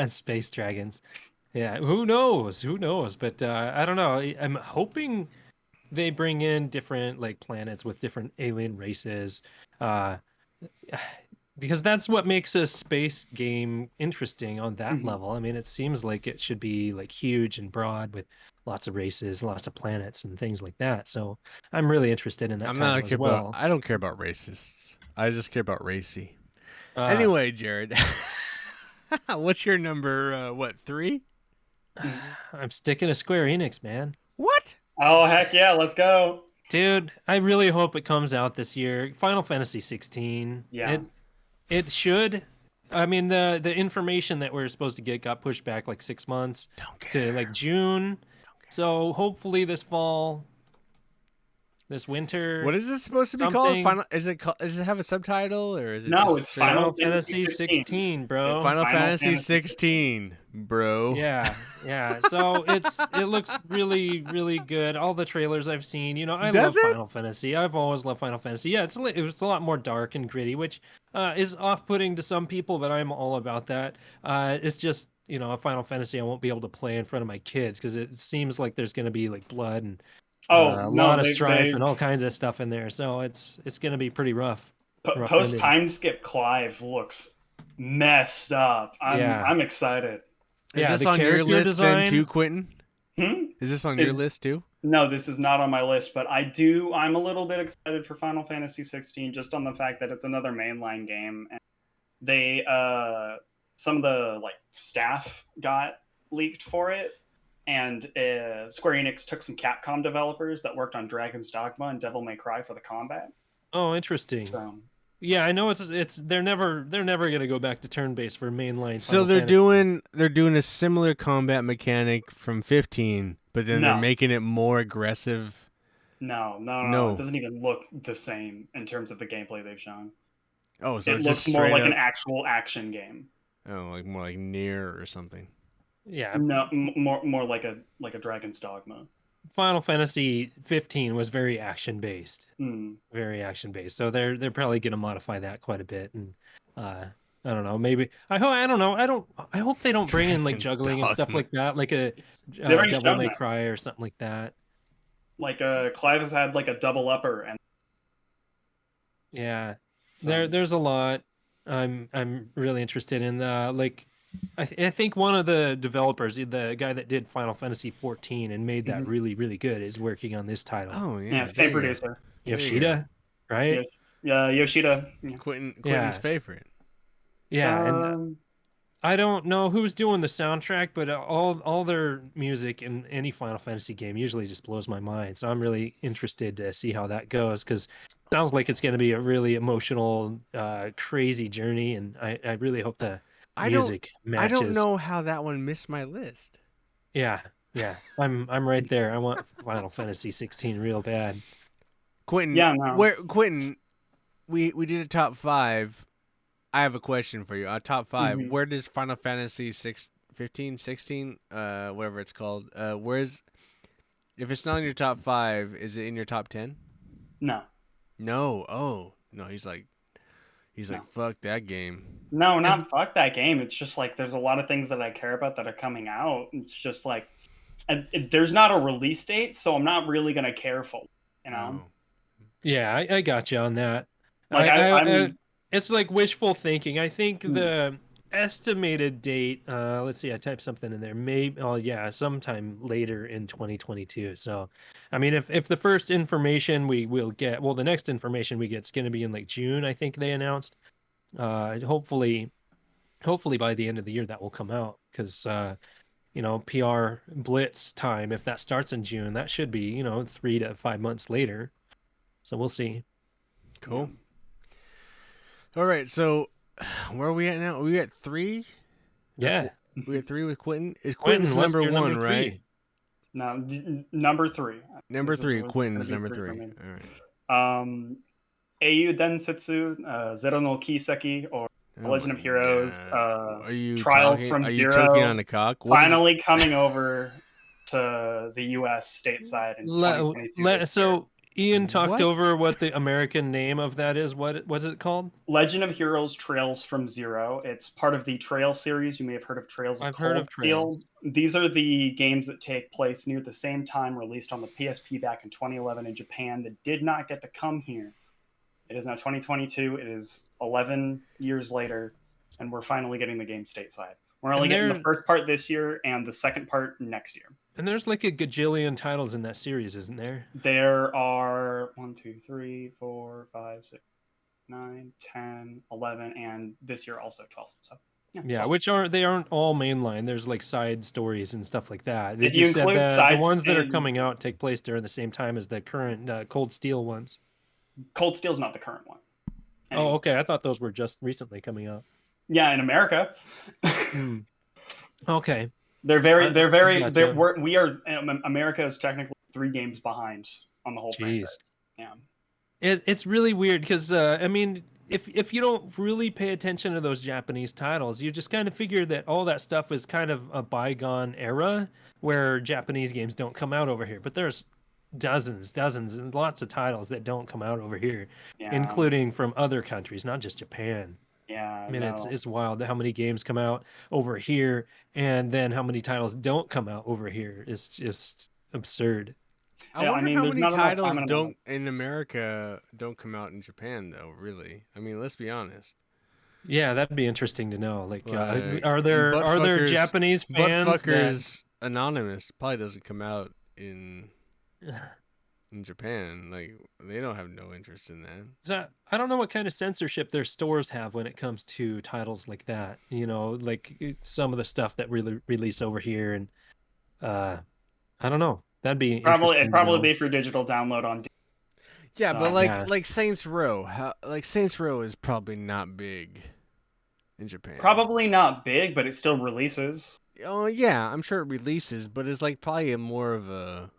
Space dragons. Yeah, who knows? Who knows? But I don't know. I'm hoping they bring in different like planets with different alien races. because that's what makes a space game interesting on that Mhm. level. I mean, it seems like it should be like huge and broad with lots of races, lots of planets, and things like that. So I'm really interested in that I'm not title care as about. well. I don't care about racists. I just care about racy. Uh, Anyway, Jared, what's your number? What 3? Mhm. I'm sticking to Square Enix, man. What? Oh heck yeah, let's go. Dude, I really hope it comes out this year. Final Fantasy 16. Yeah. It should. I mean, the information that we're supposed to get got pushed back like 6 months Don't to care. like June. Don't care. So hopefully this fall, this winter, What is this supposed to be called? something. Final? Is it? Does it have a subtitle or is it No, just it's straight up? Final Final Fantasy Fantasy 16. 16, It's bro. Final Final Fantasy Fantasy 16. 16, bro. Yeah, yeah. So it looks really, really good. All the trailers I've seen, I Does love it? Final Fantasy. I've always loved Final Fantasy. Yeah, it's a lot more dark and gritty, which is off-putting to some people, but I'm all about that. It's just a Final Fantasy I won't be able to play in front of my kids because it seems like there's going to be like blood and Oh a no, lot of strife they and all kinds of stuff in there. So it's going to be pretty rough post ending. time skip Clive looks messed up. Yeah, I'm excited. Is yeah. this The on your character list then too, design. Quentin? Hmm? Is this on Is your list too? No, this is not on my list, but I'm a little bit excited for Final Fantasy 16 just on the fact that it's another mainline game. And they some of the like staff got leaked for it, and Square Enix took some Capcom developers that worked on Dragon's Dogma and Devil May Cry for the combat. Oh, interesting. So Yeah, I know it's they're never gonna go back to turn based for mainline So Final Fantasy. they're doing a similar combat mechanic from 15, but then they're no, making it more aggressive. no. It No. doesn't even look the same in terms of the gameplay they've shown. Oh, so It it's just looks more straight like an up. actual action game. Oh, like more like near or something. Yeah, No, more like a Dragon's Dogma. Final Fantasy 15 was very action based, Mm. very action based. So they're probably gonna modify that quite a bit, and I don't know. Maybe I don't know. I hope they don't bring in like Dragon's juggling and stuff Dogma. like that, like a They've already Devil shown May that. Cry or something like that. Like Clive has had like a double upper, and Yeah, so there's a lot I'm really interested in. Like I think one of the developers, the guy that did Final Fantasy 14 and made that Mhm. really really good, is working on this title. Oh yeah, yeah, there same you go. producer. There you go. Yoshida, right? Yoshida. Yeah. Quentin's Yeah, favorite. yeah, and Um, I don't know who's doing the soundtrack, but all their music in any Final Fantasy game usually just blows my mind. So I'm really interested to see how that goes because sounds like it's going to be a really emotional, crazy journey, and I really hope the I don't music I don't matches. know how that one missed my list. Yeah, yeah, I'm right there. I want Final Fantasy 16 real bad. Quentin, yeah, no. Quentin, we did a top 5. I have a question for you. Top 5. Mhm. Where does Final Fantasy 15, 16, whatever it's called, where's if it's not in your top 5, is it in your top 10? No, No. Oh, no, he's like no, fuck that game. no, Is not fuck that game. It's just like there's a lot of things that I care about that are coming out. It's just like there's not a release date, so I'm not really gonna care for it, you know. Oh. Yeah, I got you on that. Like I'm. It's like wishful thinking. I think Mm, the estimated date, let's see, I typed something in there. Maybe, oh yeah, sometime later in 2022. So, I mean, if the first information we will get, well, the next information we get is going to be in like June, I think they announced. Hopefully by the end of the year that will come out because PR blitz time. If that starts in June, that should be 3 to 5 months later. So we'll see. Cool. All right, so where are we at now? Are we at 3? Yeah. We at 3 with Quentin? Is Quentin, Quentin's what's number your 1, number right? three? No, number 3. Number This is 3, what's Quentin's gonna be number 3 for 3. me. All right. Eiyu Densetsu, Zero no Kiseki, or The Oh Legend my of Heroes, god. Trial from Are you choking on Zero, the cock? What is finally coming over to the U.S. stateside in 2022 this year. So Ian talked what? over what the American name of that is. What was it called? Legend of Heroes Trails from Zero. It's part of the Trail series. You may have heard of Trails of I've heard Cold of Steel. Trails. These are the games that take place near the same time, released on the PSP back in 2011 in Japan, that did not get to come here It is now 2022. It is 11 years later, and we're finally getting the game stateside. We're only getting the first part this year and the second part next year. And there's like a gajillion titles in that series, isn't there? There are 1, 2, 3, 4, 5, 6, 9, 10, 11, and this year also 12. So yeah, which aren't all mainline. There's like side stories and stuff like that. If you said include that the sides ones that are and- coming out take place during the same time as the current Cold Steel ones. Cold Steel's not the current one. Oh, okay. I thought those were just recently coming out. Yeah, in America. Okay. America is technically 3 games behind on the whole franchise. Yeah. It's really weird because I mean, if you don't really pay attention to those Japanese titles, you just kind of figure that all that stuff is kind of a bygone era where Japanese games don't come out over here. But there's dozens, and lots of titles that don't come out over here, including from other countries, not just Japan. Yeah, I mean, it's wild how many games come out over here, and then how many titles don't come out over here. It's just absurd. I wonder how many titles in America don't come out in Japan, though. Really, I mean, let's be honest. Yeah, that'd be interesting to know. Like, are there Japanese fans? Buttfuckers Anonymous probably doesn't come out in Japan. Like, they don't have no interest in that. So I don't know what kind of censorship their stores have when it comes to titles like that. You know, like some of the stuff that really release over here, and I don't know. That'd be probably be for digital download on. Yeah, so, but like Saints Row, Saints Row is probably not big in Japan. Probably not big, but it still releases. Oh yeah, I'm sure it releases, but it's like probably more of a,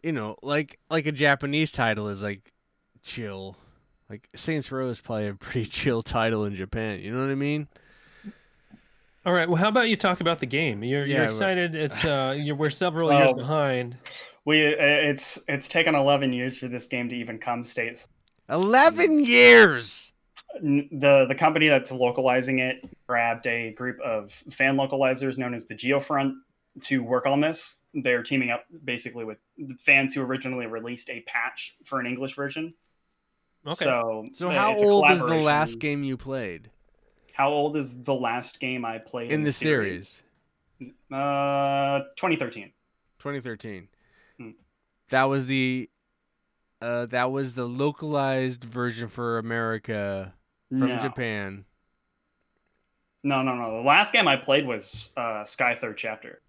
you know, like a Japanese title is like chill. Like Saints Row is probably a pretty chill title in Japan. You know what I mean? All right. Well, how about you talk about the game? You're excited. It's we're several years behind. It's taken 11 years for this game to even come states. 11 years. The company that's localizing it grabbed a group of fan localizers known as the Geofront to work on this. They're teaming up basically with fans who originally released a patch for an English version. Okay. So how old is the last game you played? How old is the last game I played in the series? 2013. 2013. That was the localized version for America from Japan. No. The last game I played was Sky Third Chapter.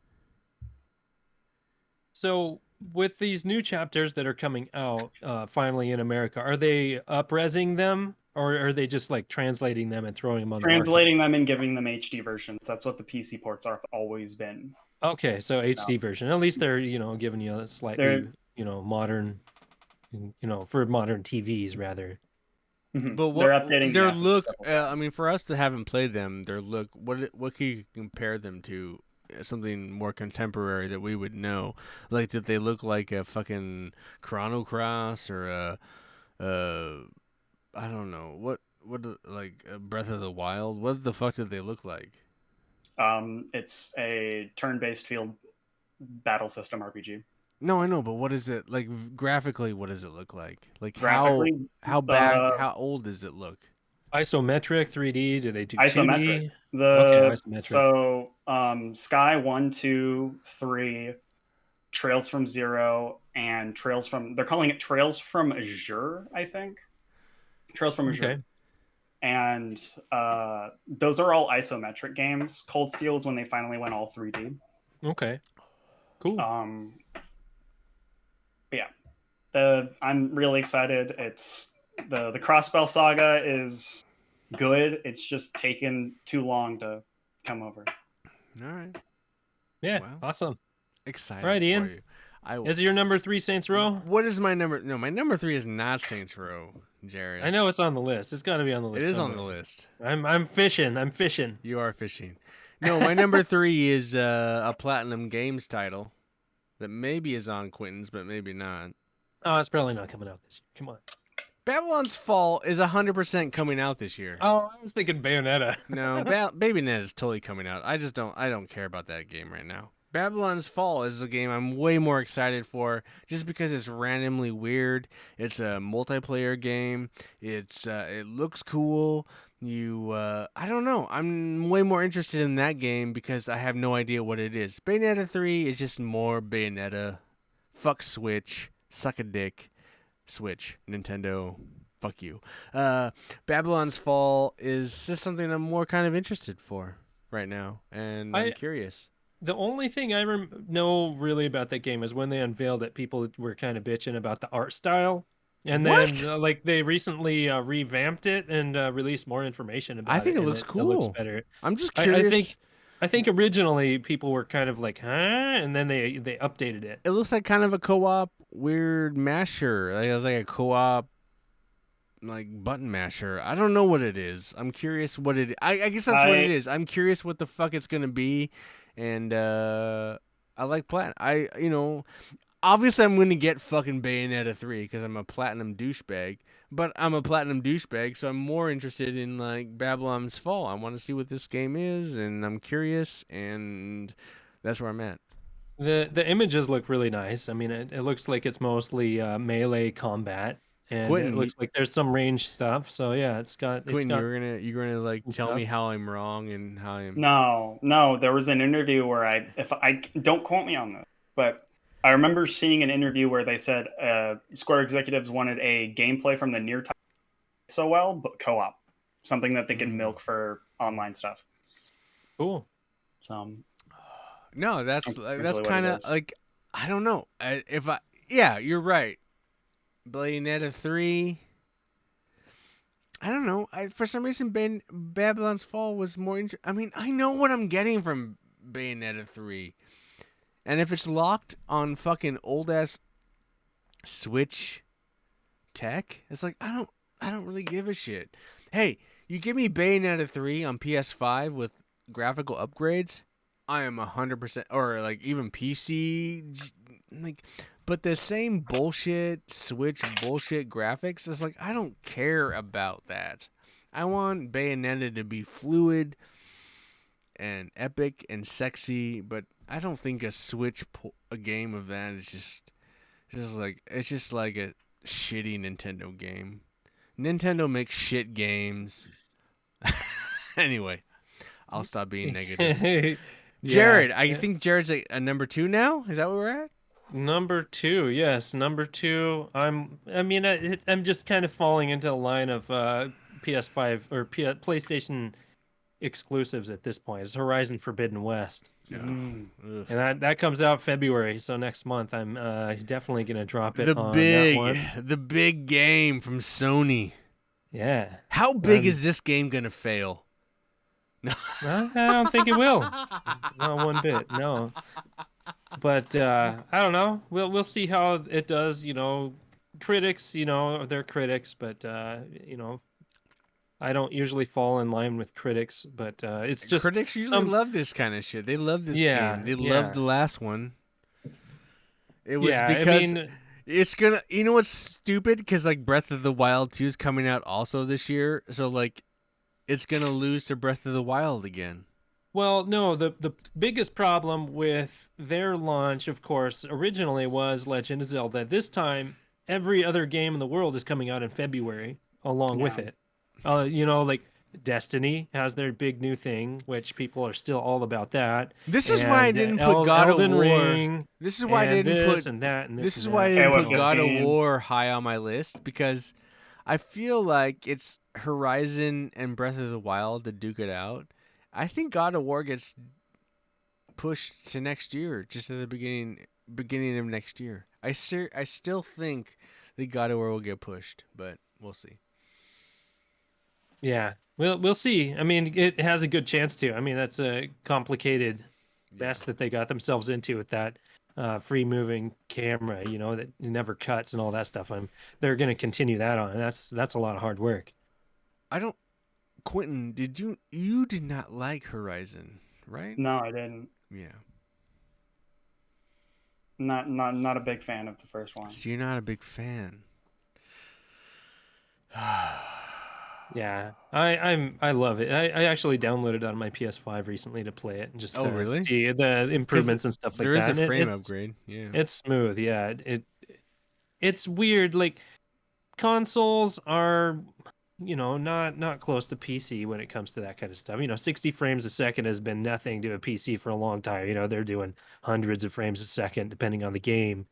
So with these new chapters that are coming out finally in America, are they up-resing them? Or are they just like translating them and throwing them on translating them and giving them HD versions? That's what the PC ports have always been. Okay, so HD version. At least they're giving you a slightly modern, for modern TVs rather. But what, they're updating their look? I mean, for us that haven't played them, their look. What can you compare them to? Something more contemporary that we would know. Like, did they look like a fucking Chrono Cross or a I don't know what like Breath of the Wild. What the fuck did they look like? It's a turn-based field battle system RPG. No, I know, but what is it like graphically? What does it look like? Like how old does it look? Isometric 3D? Do they do isometric? 2D? Isometric. So Sky 1, 2, 3, Trails from Zero, and they're calling it Trails from Azure, I think. Trails from Azure. Okay. And those are all isometric games. Cold Steel is when they finally went all 3D. Okay. Cool. But yeah, I'm really excited. It's the Crossbell Saga is good. It's just taken too long to come over. All right. Yeah. Wow. Awesome. Excited. All right, Ian. For you. Is your number 3 Saints Row? What is my number? No, my number 3 is not Saints Row, Jared. I know it's on the list. It's got to be on the list. It is on the list. I'm fishing. You are fishing. No, my number 3 is a Platinum Games title that maybe is on Quentin's, but maybe not. Oh, it's probably not coming out this year. Come on. Babylon's Fall is 100% coming out this year. Oh, I was thinking Bayonetta. No, Bayonetta is totally coming out. I don't care about that game right now. Babylon's Fall is a game I'm way more excited for just because it's randomly weird. It's a multiplayer game. It looks cool. I don't know. I'm way more interested in that game because I have no idea what it is. Bayonetta 3 is just more Bayonetta. Fuck Switch. Suck a dick. Switch. Nintendo. Fuck you. Babylon's Fall is just something I'm more kind of interested for right now, and I'm curious. The only thing I know really about that game is when they unveiled it, people were kind of bitching about the art style. And What? then, like, they recently revamped it and released more information about I it. think it and looks It looks cool. better. I'm just I curious. think originally people were kind of like, huh? And then they updated it. It looks like kind of a co-op weird masher. Like it was like a co-op like button masher. I don't know what it is. I'm curious what it. I guess that's what it is. I'm curious what the fuck it's gonna be, and I like obviously I'm gonna get fucking Bayonetta 3 because I'm a platinum douchebag. But I'm a platinum douchebag, so I'm more interested in like Babylon's Fall. I want to see what this game is, and I'm curious, and that's where I'm at. The images look really nice. I mean, it looks like it's mostly melee combat, and it Quentin, looks like there's some range stuff. So yeah, it's got you're gonna like some tell me stuff. how I'm wrong and how I'm. No. There was an interview where if I don't quote me on this, but I remember seeing an interview where they said Square executives wanted a gameplay from the near title so well, but co-op, something that they could milk for online stuff. Cool. So No, that's really what kind it of is. like I don't know. Yeah, you're right. Bayonetta 3. I don't know. For some reason, Babylon's Fall was more. I mean, I know what I'm getting from Bayonetta 3, and if it's locked on fucking old ass Switch tech, it's like I don't really give a shit. Hey, you give me Bayonetta 3 on PS5 with graphical upgrades, I am 100%, or like even PC, like, but the same bullshit Switch bullshit graphics is like I don't care about that. I want Bayonetta to be fluid and epic and sexy, but I don't think a game of that is just like a shitty Nintendo game. Nintendo makes shit games. Anyway, I'll stop being negative. Jared, I Yeah. think Jared's a number 2 now. Is that where we're at? Number two, yes, number two. I'm just kind of falling into the line of PS5 or PlayStation exclusives at this point. It's Horizon Forbidden West, Ugh. and that comes out February, so next month. I'm definitely gonna drop it on that one. The big game from Sony. Yeah. How big is this game gonna fail? No. I don't think it will. Not one bit. No. But I don't know. We'll see how it does. Critics, they're critics, but I don't usually fall in line with critics. But it's just Critics usually love this kind of shit. They love this game. They loved the last one. It was because it's gonna. You know what's stupid? Because like Breath of the Wild 2 is coming out also this year, so like it's gonna lose to Breath of the Wild again. Well, no, the biggest problem with their launch, of course, originally was Legend of Zelda. This time, every other game in the world is coming out in February along with it. Like Destiny has their big new thing, which people are still all about that. This is why I didn't put God Elden of War. Ring, This is why I didn't put and that. And this and is why I that. didn't put God of War high on my list because I feel like it's Horizon and Breath of the Wild to duke it out. I think God of War gets pushed to next year, just at the beginning of next year. I still think the God of War will get pushed, but we'll see. Yeah, we'll see. I mean, it has a good chance to. I mean, that's a complicated mess that they got themselves into with that free moving camera, that never cuts and all that stuff. They're going to continue that on. That's a lot of hard work. Quentin, you did not like Horizon, right? No, I didn't. Yeah. Not a big fan of the first one. So you're not a big fan. Yeah, I love it. I actually downloaded it on my PS5 recently to play it and just Oh, to really? see the Because improvements and stuff like there is that. a And frame upgrade. Yeah. it's smooth. Yeah, it's weird. Like consoles are, not close to PC when it comes to that kind of stuff. 60 frames a second has been nothing to a PC for a long time. They're doing hundreds of frames a second depending on the game.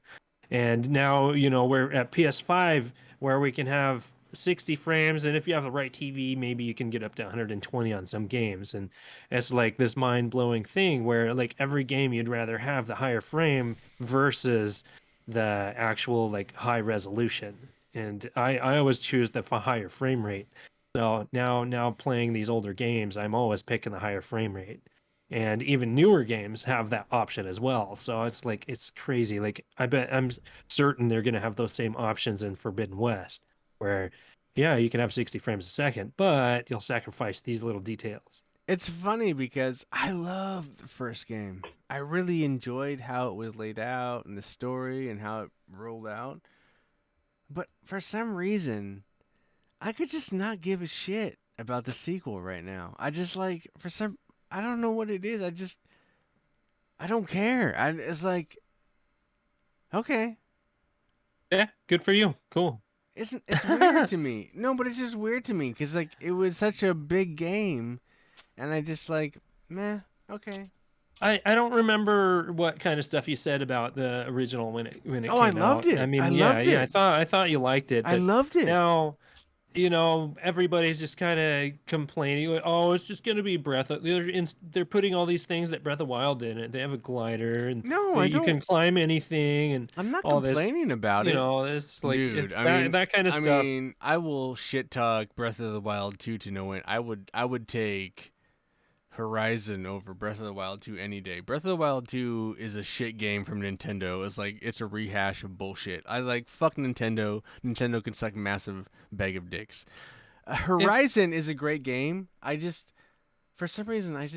And now, we're at PS5 where we can have 60 frames. And if you have the right TV, maybe you can get up to 120 on some games. And it's like this mind blowing thing where, like, every game you'd rather have the higher frame versus the actual, like, high resolution. And I always choose the higher frame rate. So now playing these older games, I'm always picking the higher frame rate, and even newer games have that option as well. So it's like it's crazy. Like I'm certain they're going to have those same options in Forbidden West, where yeah, you can have 60 frames a second, but you'll sacrifice these little details. It's funny because I loved the first game. I really enjoyed how it was laid out and the story and how it rolled out. But for some reason, I could just not give a shit about the sequel right now. I just like I don't know what it is. I don't care. It's like okay, Yeah, good for you. Cool. it's weird to me. No, but it's just weird to me because like it was such a big game, and I just like meh. Okay. I don't remember what kind of stuff you said about the original when it Oh, I came loved out. I it. I mean, yeah, loved yeah, I it. thought I thought you liked it, I but loved it. now everybody's just kind of complaining. Like, oh, it's just gonna be Breath of. They're putting all these things that Breath of Wild did in it. They have a glider, and No, I you can don't. climb anything, and I'm not all this. complaining about it, It's like dude. it's that kind of I stuff. mean, I will shit talk Breath of the Wild 2 to no end. I would take Horizon over Breath of the Wild 2 any day. Breath of the Wild 2 is a shit game from Nintendo. It's like it's a rehash of bullshit. I like fuck Nintendo. Nintendo can suck a massive bag of dicks. If Horizon is a great game. For some reason, I,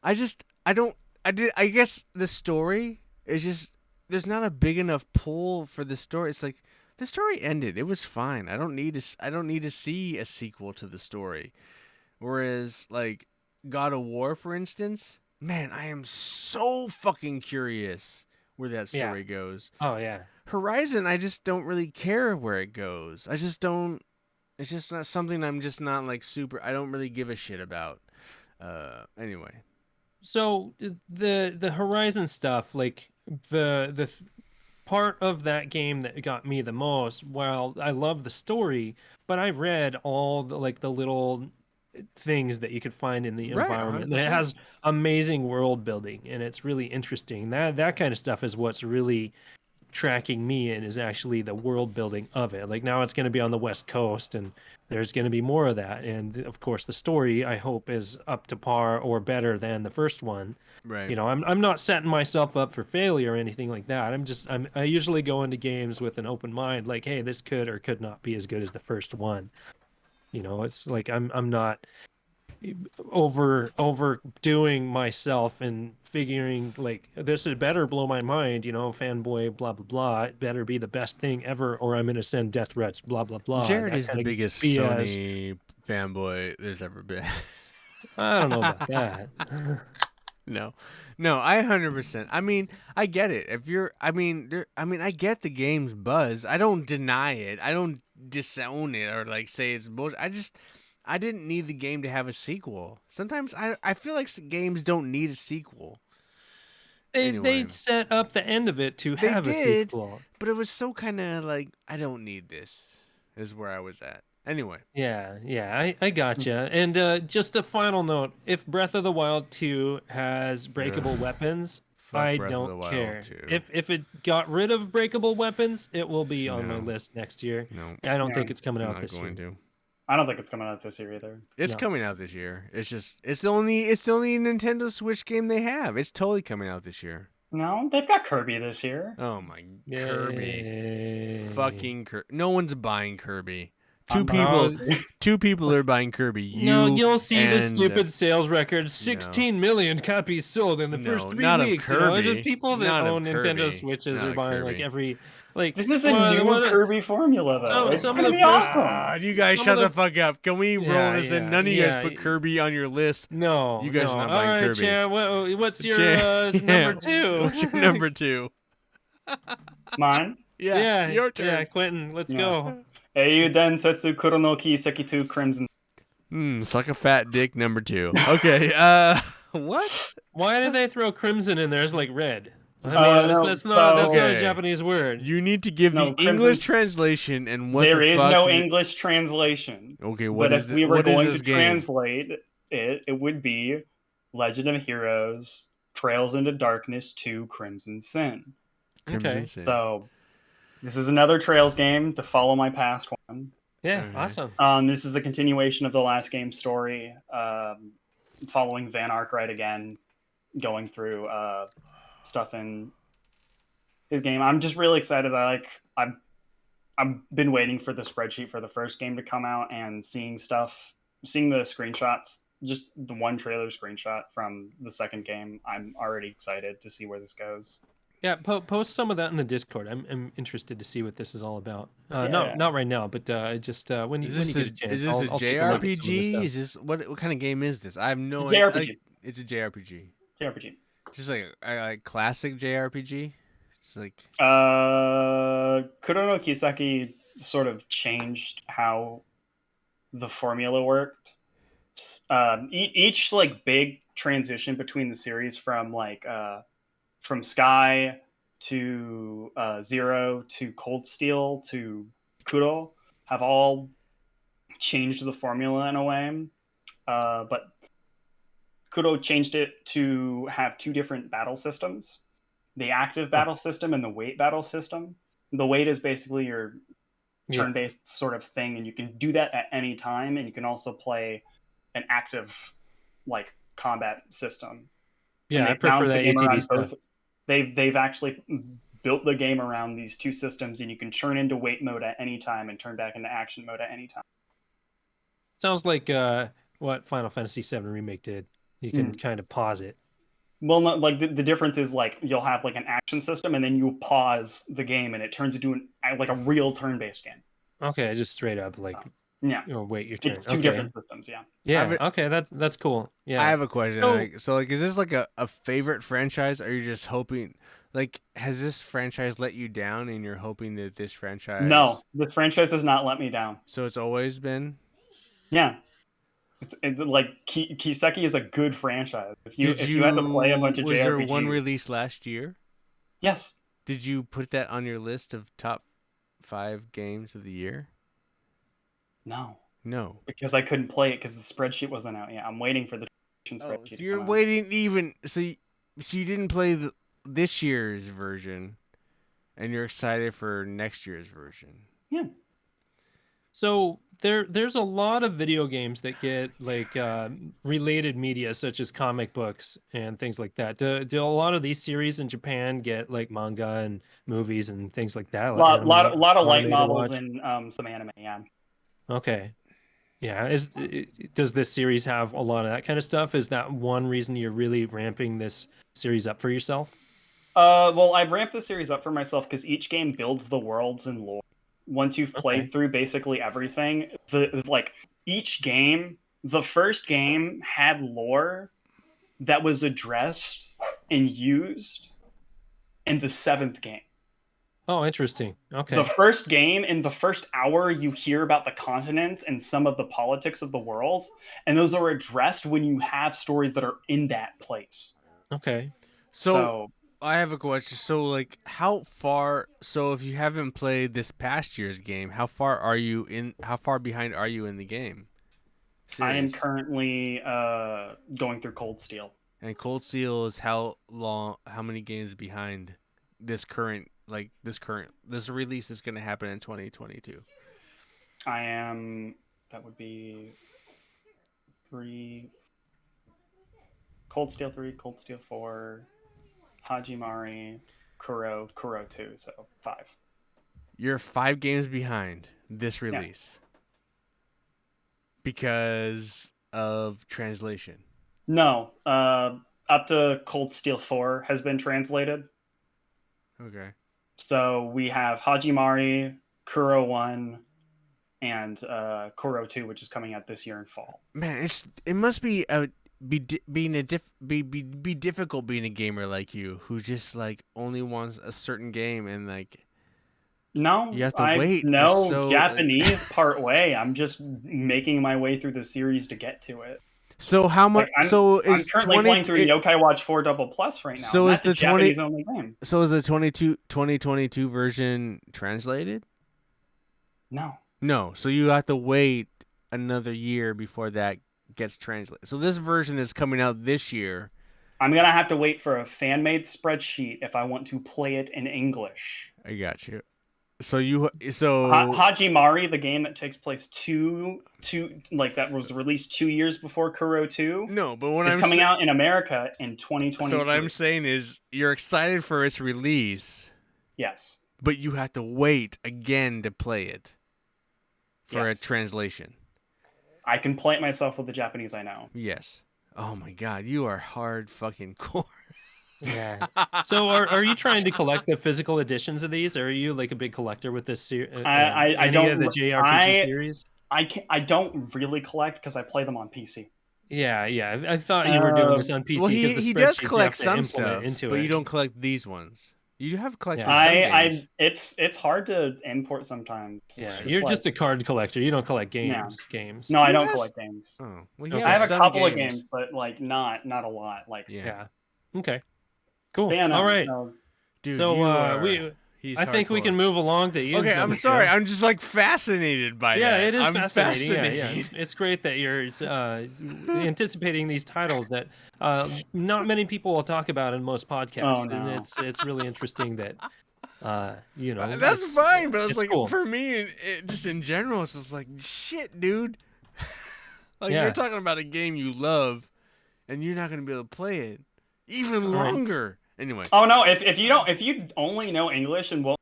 I don't, I guess the story is just, there's not a big enough pull for the story. It's like, the story ended. It was fine. I don't need to see a sequel to the story. Whereas, like, God of War, for instance, man, I am so fucking curious where that yeah, story goes. oh yeah. Horizon, I just don't really care where it goes. I just don't. It's just not something I'm just not like super. I don't really give a shit about. Anyway. So the Horizon stuff, like the part of that game that got me the most, while I love the story, but I read all the little things that you could find in the Right, environment. It 100%. has amazing world building and it's really interesting. That kind of stuff is what's really tracking me in, is actually the world building of it. Like now it's going to be on the West Coast and there's going to be more of that. And of course the story I hope is up to par or better than the first one. Right. I'm not setting myself up for failure or anything like that. I usually go into games with an open mind, like, hey, this could or could not be as good as the first one. It's like I'm not overdoing myself and figuring like this had better blow my mind, fanboy, blah blah blah. It better be the best thing ever, or I'm gonna send death threats, blah blah blah. Jared That is the kind of biggest BS. Sony fanboy there's ever been. I don't know about that. No, no, I 100%. I mean, I get it. If you're, I mean, I get the game's buzz. I don't deny it. I don't disown it or like say it's bullshit. I didn't need the game to have a sequel. Sometimes I feel like games don't need a sequel. They Anyway, set up the end of it to they have a did, sequel. but it was so kind of like I don't need this. Is where I was at. Anyway, Yeah, I gotcha. And just a final note: if Breath of the Wild 2 has breakable ugh, weapons, fuck I Breath of don't the Wild care. 2. If it got rid of breakable weapons, it will be on my No, list next year. no, I don't Yeah, think it's coming I'm out not this going year. to. I don't think it's coming out this year either. It's No. coming out this year. It's just it's the only Nintendo Switch game they have. It's totally coming out this year. No, they've got Kirby this year. Oh my Kirby. Yay. Fucking Kirby. No one's buying Kirby. two I'm people, hungry. two people are buying Kirby. You No, you'll see the and, stupid sales record: 16 million copies sold in the first No, 3 not of weeks. You know, the Kirby. people that Not of own Nintendo Kirby. Switches Not are of buying like Kirby. every like. This is a one- new one of- Kirby formula, though. It's some gonna of the be first- awesome. You guys Some shut of the the- fuck up. Can we roll this in? None of you guys put yeah. Kirby on your list. No, You guys no. are not All buying right, Kirby. Chan, what's your Yeah. number 2? What's your number 2? Mine? Yeah, your turn. Yeah, Quentin, let's go. Eiyu Densetsu Kuronoki Sekitu Crimson. Suck a fat dick number 2. Okay, what? Why did they throw crimson in there? It's like red. I mean, No, that's not a Okay. Japanese word. You need to give No, the Crimson- English translation and what There the is fuck no is- English translation. Okay, But if we were what is going this to game? translate it, it would be Legend of Heroes Trails into Darkness 2 Crimson Sin. Crimson Sin. So this is another Trails game to follow my past one. Yeah, Okay. awesome. This is the continuation of the last game's story, following Van Arkwright again, going through stuff in his game. I'm just really excited. I've been waiting for the spreadsheet for the first game to come out and seeing the screenshots, just the one trailer screenshot from the second game. I'm already excited to see where this goes. Yeah, post some of that in the Discord. I'm interested to see what this is all about. Yeah. Not right now, but just when you get a chance. Is this a I'll take a look at some of this JRPG? stuff. Is this what kind of game is this? I have no It's a idea. JRPG. It's a JRPG. JRPG. Just like a classic JRPG. Just like Kurono Kisaki sort of changed how the formula worked. Each like big transition between the series from Sky to Zero to Cold Steel to Kuro have all changed the formula in a way. But Kuro changed it to have 2 different battle systems: the active battle system and the wait battle system. The wait is basically your turn-based sort of thing, and you can do that at any time, and you can also play an active like combat system. Yeah, I And prefer balance the that game ATV around stuff. both. They've actually built the game around these 2 systems, and you can turn into wait mode at any time and turn back into action mode at any time. Sounds like what Final Fantasy VII Remake did. You can kind of pause it. Well, no, like the difference is like you'll have like an action system, and then you pause the game, and it turns into like a real turn-based game. Okay, just straight up like Yeah, wait your turn. it's 2 Okay. different systems. Yeah. Yeah. Okay, that's cool. Yeah. I have a question. So- Like, is this like a favorite franchise? Or are you just hoping? Like, has this franchise let you down, and you're hoping that this franchise? No, this franchise has not let me down. So it's always been. Yeah. It's like Kiseki is a good franchise. If you had to play a bunch of was JRPGs, there one released last year? Yes. Did you put that on your list of top 5 games of the year? No, No. because I couldn't play it because the spreadsheet wasn't out yet. I'm waiting for the spreadsheet. So you're to come out. waiting even so you didn't play this year's version, and you're excited for next year's version. Yeah. So there's a lot of video games that get like related media such as comic books and things like that. Do a lot of these series in Japan get like manga and movies and things like that? Like lot of light anime to novels watch? and some anime. Yeah. Okay. Yeah. Does this series have a lot of that kind of stuff? Is that one reason you're really ramping this series up for yourself? Well, I've ramped the series up for myself because each game builds the worlds and lore. Once you've played through basically everything, each game, the first game had lore that was addressed and used in the 7th game. Oh, interesting. Okay. The first game, in the first hour, you hear about the continents and some of the politics of the world, and those are addressed when you have stories that are in that place. Okay. So I have a question. So, like, how far? So, if you haven't played this past year's game, how far are you in? How far behind are you in the game? I am Series? currently going through Cold Steel. And Cold Steel is how long? How many games behind this current? Like this release is going to happen in 2022. I am. That would be 3. Cold Steel 3, Cold Steel 4, Hajimari, Kuro 2, so 5. You're 5 games behind this release. because of translation. No, up to Cold Steel 4 has been translated. Okay. So we have Hajimari, Kuro 1, and Kuro 2, which is coming out this year in fall. Man, it must be be difficult being a gamer like you who just like only wants a certain game and like No, you have to I wait for know so Japanese part way. I'm just making my way through the series to get to it. So how much? Like I'm So I'm is currently 20? playing through Yokai Watch 4 Double Plus right now. So And is that's a the 20? Japanese only game. So is the 2022 version translated? No. No. So you have to wait another year before that gets translated. So this version that's coming out this year. I'm gonna have to wait for a fan made spreadsheet if I want to play it in English. I got you. So Hajimari, the game that takes place that was released 2 years before Kuro 2, no, but what is I'm coming out in America in 2023. So what I'm saying is you're excited for its release. Yes. But you have to wait again to play it for a Yes. translation. I can play it myself with the Japanese I know. Yes. Oh my god, you are hard fucking core. Yeah. So are you trying to collect the physical editions of these, or are you like a big collector with this I don't of the JRPG series? I don't really collect because I play them on PC. Yeah, I thought you were doing this on PC. Well, because he the does spreadsheets you collect have to some implement stuff, into but it. you don't collect these ones. You have collected Yeah. some games. It's hard to import sometimes. Yeah, It's you're like- just a card collector. You don't collect Yeah. games. No, I don't Yes. collect games. Oh, well, Okay. yeah, I have a some couple of games, but like not a lot. Like Yeah. Okay. Cool. but yeah, no, All right. no. Dude, So you are, I think we hardcore. can move along to Ian's Okay, I'm number sorry. two. I'm just like fascinated by Yeah, that. it is I'm fascinating. Yeah. It's great that you're anticipating these titles that not many people will talk about in most podcasts, Oh, no. and it's really interesting that That's it's- fine, but I was it's like, cool. for me, just in general, it's just like, shit, dude. Like, Yeah. you're talking about a game you love, and you're not going to be able to play it even right. longer. Anyway. Oh no, if you only know English and won't,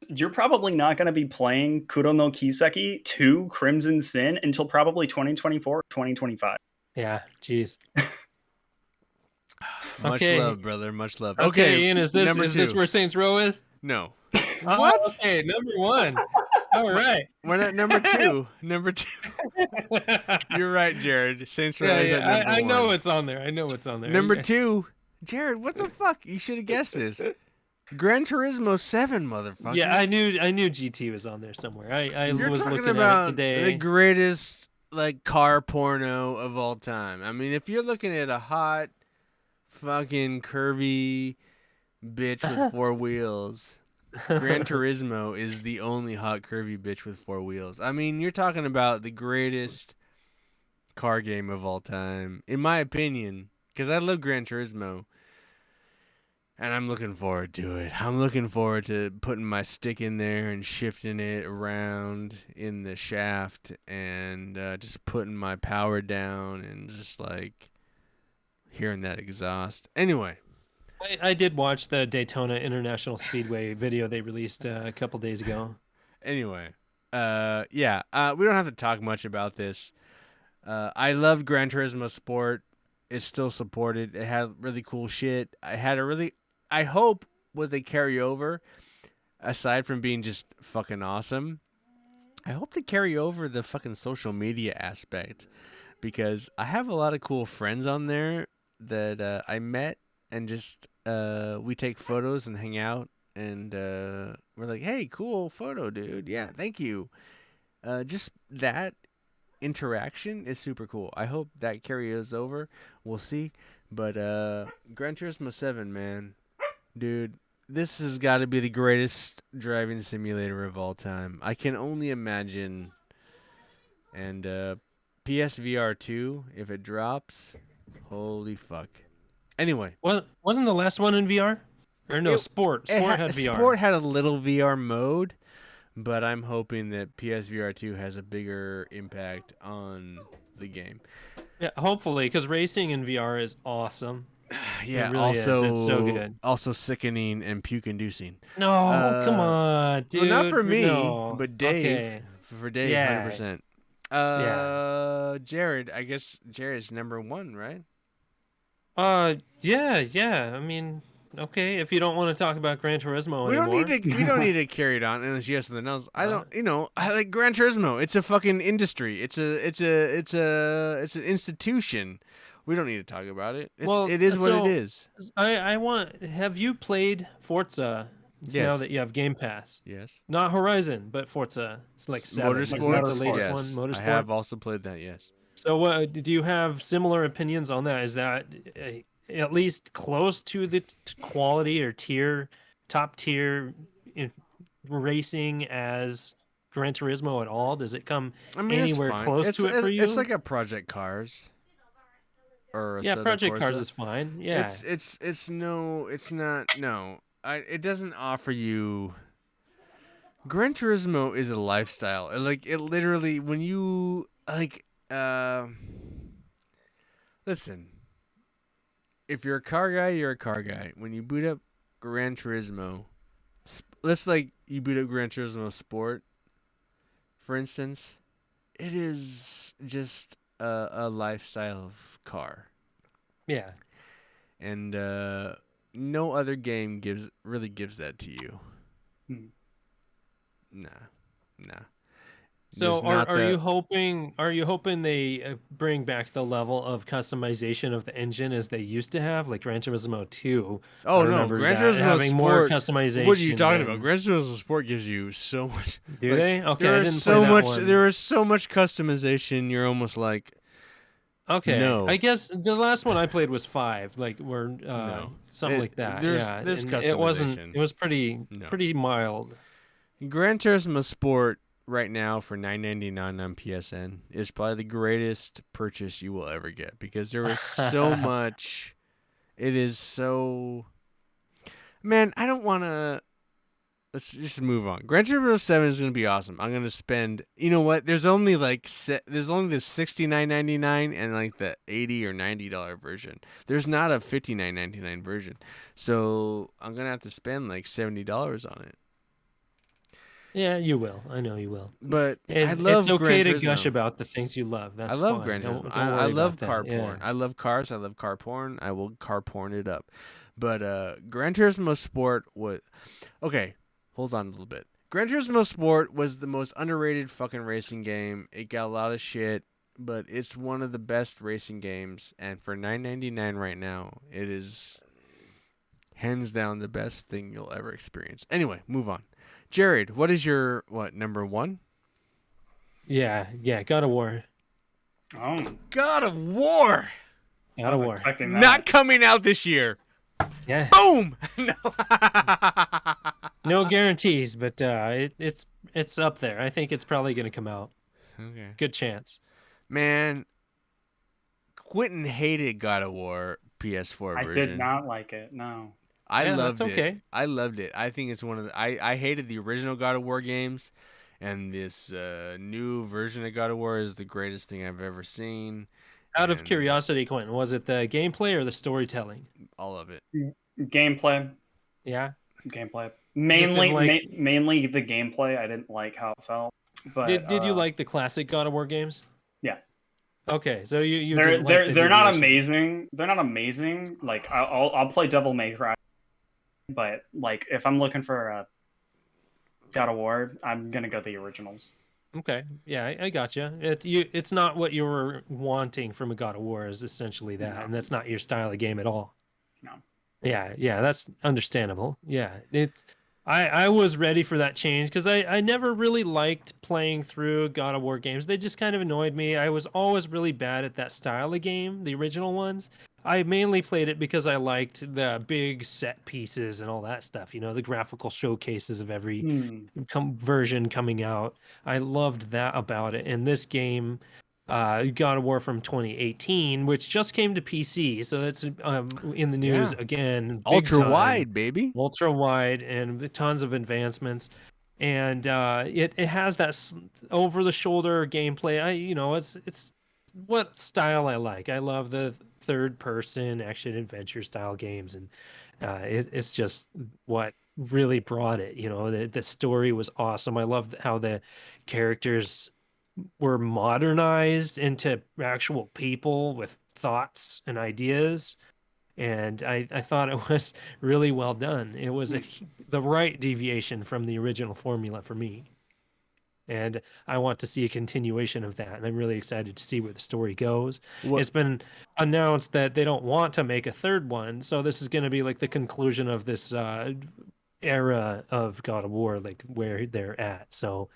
you're probably not going to be playing Kuro no Kiseki 2 Crimson Sin until probably 2024 2025. Yeah, jeez. Much Okay. love, brother. Much love. Okay, Ian, is this number two. where Saints Row is? No. What? Okay, number one. All right. We're not number two. Number two. You're right, Jared. Saints Row is at number I know one. it's on there. I know it's on there. Number two. Jared, what the fuck? You should have guessed this. Gran Turismo 7, motherfucker. Yeah, I knew GT was on there somewhere. I You're was talking looking about at it today. the greatest like car porno of all time. I mean, if you're looking at a hot, fucking curvy bitch with four wheels, Gran Turismo is the only hot, curvy bitch with four wheels. I mean, you're talking about the greatest car game of all time, in my opinion, because I love Gran Turismo. And I'm looking forward to it. I'm looking forward to putting my stick in there and shifting it around in the shaft and just putting my power down and just like hearing that exhaust. Anyway. I did watch the Daytona International Speedway video they released a couple days ago. Anyway. We don't have to talk much about this. I love Gran Turismo Sport. It's still supported. It had really cool shit. I hope what they carry over, aside from being just fucking awesome, I hope they carry over the fucking social media aspect, because I have a lot of cool friends on there that I met, and just we take photos and hang out, and we're like, hey, cool photo, dude. Yeah, thank you. Just that interaction is super cool. I hope that carries over. We'll see. But Gran Turismo 7, man. Dude, this has got to be the greatest driving simulator of all time. I can only imagine. And PSVR 2, if it drops, holy fuck. Anyway. Wasn't the last one in VR? Or no, Sport. Sport had VR. Sport had a little VR mode, but I'm hoping that PSVR 2 has a bigger impact on the game. Yeah, hopefully, because racing in VR is awesome. Yeah, It really also is. It's so good. Also sickening and puke-inducing. No, come on, dude. Well, not for me, No. but Dave. Okay. For Dave, Yeah. 100%. Jared, I guess Jared's number 1, right? Yeah. I mean, okay, if you don't want to talk about Gran Turismo anymore. We don't need to carry it on unless you have something else. I Uh, don't, I like Gran Turismo. It's a fucking industry. It's an institution. We don't need to talk about it. well, It is what it so is. have you played Forza now Yes. that you have Game Pass? Yes. Not Horizon, but Forza. It's like 7. Isn't that the Motorsport. latest one? Yes. I Motorsport? have also played that. Yes. So, do you have similar opinions on that? Is that at least close to the quality or top tier in racing as Gran Turismo at all? Does it come I mean, it's anywhere fine. close to it for you? It's like a Project Cars or a Yeah, Assetto Project Cars Corsa. is fine. Yeah, It's not. No, it doesn't offer you. Gran Turismo is a lifestyle. Like it literally, when you like, listen. If you're a car guy, you're a car guy. When you boot up Gran Turismo, let's like you boot up Gran Turismo Sport, for instance, it is just a lifestyle of car, yeah. and no other game really gives that to you. Hmm. Nah. So There's not are the- you hoping they bring back the level of customization of the engine as they used to have, like Gran Turismo 2? Oh I no, remember Gran that, Turismo having Sport. more customization. What are you talking about? than- Gran Turismo Sport gives you so much. Do like, they? Okay, there I is didn't so play that much. one. There is so much customization. You're almost like, Okay, No. I guess the last one I played was 5, like where No. something It- like that. there's- Yeah, there's and it wasn't. customization. It was pretty No. pretty mild. Gran Turismo Sport right now for $9.99 on PSN is probably the greatest purchase you will ever get because there is so much. It is so. Man, I don't want to. Let's just move on. Gran Turismo 7 is going to be awesome. I'm going to spend. You know what? There's only there's only the $69.99 and like the $80 or $90 version. There's not a $59.99 version. So I'm going to have to spend like $70 on it. Yeah, you will. I know you will. But And I love it's okay Gran to gush Turismo. about the things you love. That's I love fine. Gran Don't Turismo. worry I love about that. car Yeah. porn. I love cars. I love car porn. I will car porn it up. But Gran Turismo Sport was okay. Hold on a little bit. Gran Turismo Sport was the most underrated fucking racing game. It got a lot of shit, but it's one of the best racing games. And for $9.99 right now, it is hands down the best thing you'll ever experience. Anyway, move on. Jared, what is your number 1? Yeah, God of War. Oh, God of War. I God of was War. expecting that. Not coming out this year. Yeah. Boom. No. No guarantees, but it's up there. I think it's probably going to come out. Okay. Good chance. Man, Quentin hated God of War PS4 I version. did not like it. No. I Yeah, loved that's it. okay. I loved it. I think it's one of the. I hated the original God of War games, and this new version of God of War is the greatest thing I've ever seen. Out of And curiosity, Quentin, was it the gameplay or the storytelling? all of it. Gameplay. Yeah. Gameplay. like- Mainly the gameplay. I didn't like how it felt. But Did you like the classic God of War games? Yeah. Okay, so you They're didn't like the they're not new version. amazing. They're not amazing. Like I'll play Devil May Cry, but like if I'm looking for a God of War, I'm gonna go the originals. Okay, yeah, I gotcha. It's not what you were wanting from a God of War, is essentially that, No. and that's not your style of game at all. No. Yeah, that's understandable. Yeah, I was ready for that change because I never really liked playing through God of War games. They just kind of annoyed me. I was always really bad at that style of game, the original ones. I mainly played it because I liked the big set pieces and all that stuff, the graphical showcases of every version coming out. I loved that about it. And this game, God of War from 2018, which just came to PC, so that's in the news Yeah. again. big Ultra time. wide, baby. Ultra wide, and tons of advancements. And it has that over the shoulder gameplay. It's what style I like. I love the third person action adventure style games, and it's just what really brought it. The story was awesome. I loved how the characters were modernized into actual people with thoughts and ideas. And I thought it was really well done. It was the right deviation from the original formula for me. And I want to see a continuation of that. And I'm really excited to see where the story goes. What? It's been announced that they don't want to make a third one. So this is going to be like the conclusion of this era of God of War, like where they're at. So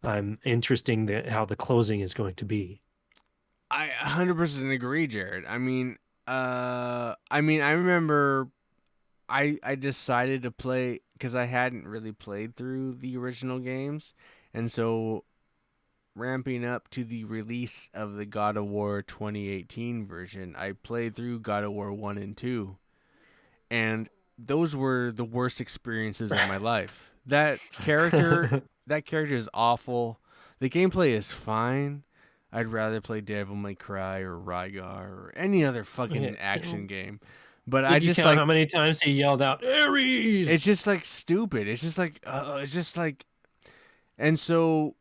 I'm interesting how the closing is going to be. I 100% agree, Jared. I remember I decided to play because I hadn't really played through the original games, and so ramping up to the release of the God of War 2018 version, I played through God of War 1 and 2, and those were the worst experiences of my life. That character is awful. The gameplay is fine. I'd rather play Devil May Cry or Rygar or any other fucking action game. But Did I you just count how many times he yelled out Ares? it's just like stupid. It's just like and so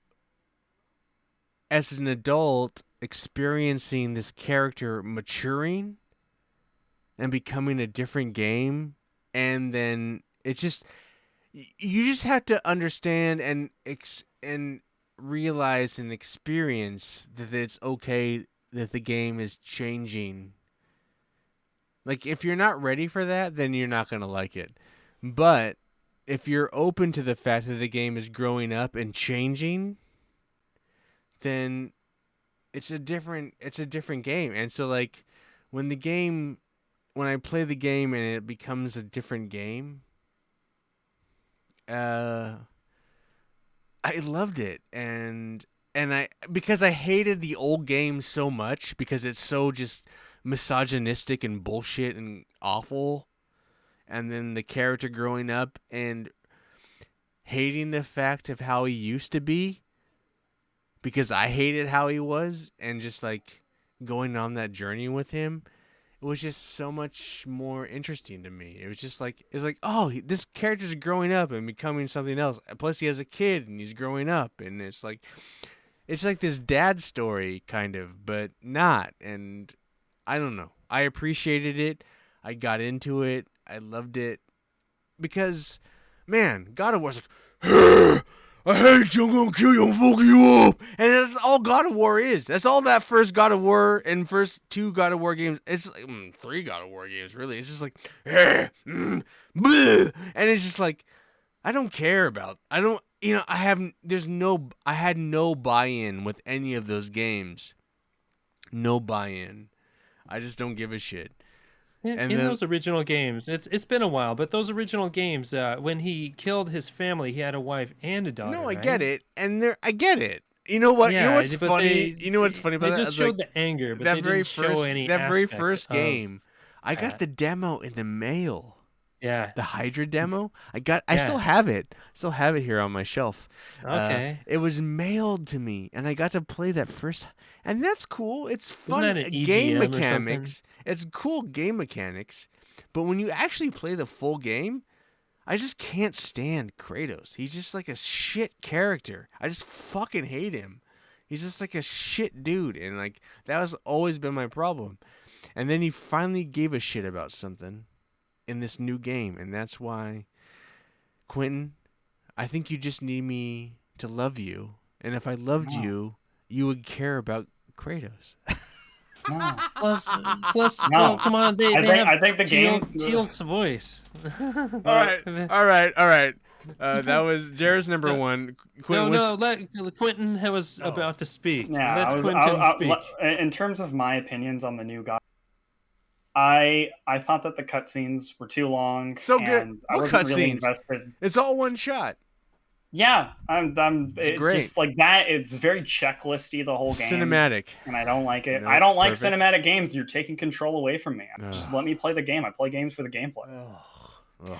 as an adult experiencing this character maturing and becoming a different game, and then it's just you just have to understand and realize and experience that it's okay that the game is changing. Like, if you're not ready for that, then you're not going to like it. But if you're open to the fact that the game is growing up and changing, then it's a different game. And so, like, when I play the game and it becomes a different game, I loved it, and because I hated the old game so much because it's so just misogynistic and bullshit and awful, and then the character growing up and hating the fact of how he used to be because I hated how he was, and just like going on that journey with him, it was just so much more interesting to me. It was just like, oh, this character's growing up and becoming something else. Plus, he has a kid and he's growing up, and it's like this dad story kind of, but not. And I don't know. I appreciated it. I got into it. I loved it because, man, God of War's like, I hate you, I'm gonna kill you, I'm fucking you up. And that's all God of War is. That's all that first God of War and first two God of War games. It's like, three God of War games, really. It's just like, bleh. And it's just like, I don't care about, I don't, I had no buy-in with any of those games. No buy-in. I just don't give a shit. In those original games, it's been a while, but those original games, when he killed his family, he had a wife and a daughter. No, I right? get it, and I get it. You know what? Yeah, you know what's but funny? You know what's funny about they that? just showed the anger, but that they very didn't show any very aspect first of game. I got that. the demo in the mail. Yeah. The Hydra demo. I still have it. Still have it here on my shelf. Okay. It was mailed to me, and I got to play that first. And that's cool. It's fun Isn't that an game EGM or mechanics. It's cool game mechanics. But when you actually play the full game, I just can't stand Kratos. He's just like a shit character. I just fucking hate him. He's just like a shit dude, and like that has always been my problem. And then he finally gave a shit about something in this new game, and that's why, Quentin, I think you just need me to love you, and if I loved you, you would care about Kratos. No. Plus, No. well, come on, I think the game. Teal'c's voice. All right. That was Jared's number one. Quentin Let Quentin was about to speak. Yeah, Let Quentin speak. In terms of my opinions on the new God, I thought that the cutscenes were too long. So good. And What I wasn't really cutscenes? invested. It's all one shot. Yeah, it's great. just like that. It's very checklisty, the whole game. Cinematic. And I don't like it. No, I don't like perfect. cinematic games. You're taking control away from me. Ugh. Just let me play the game. I play games for the gameplay. Ugh.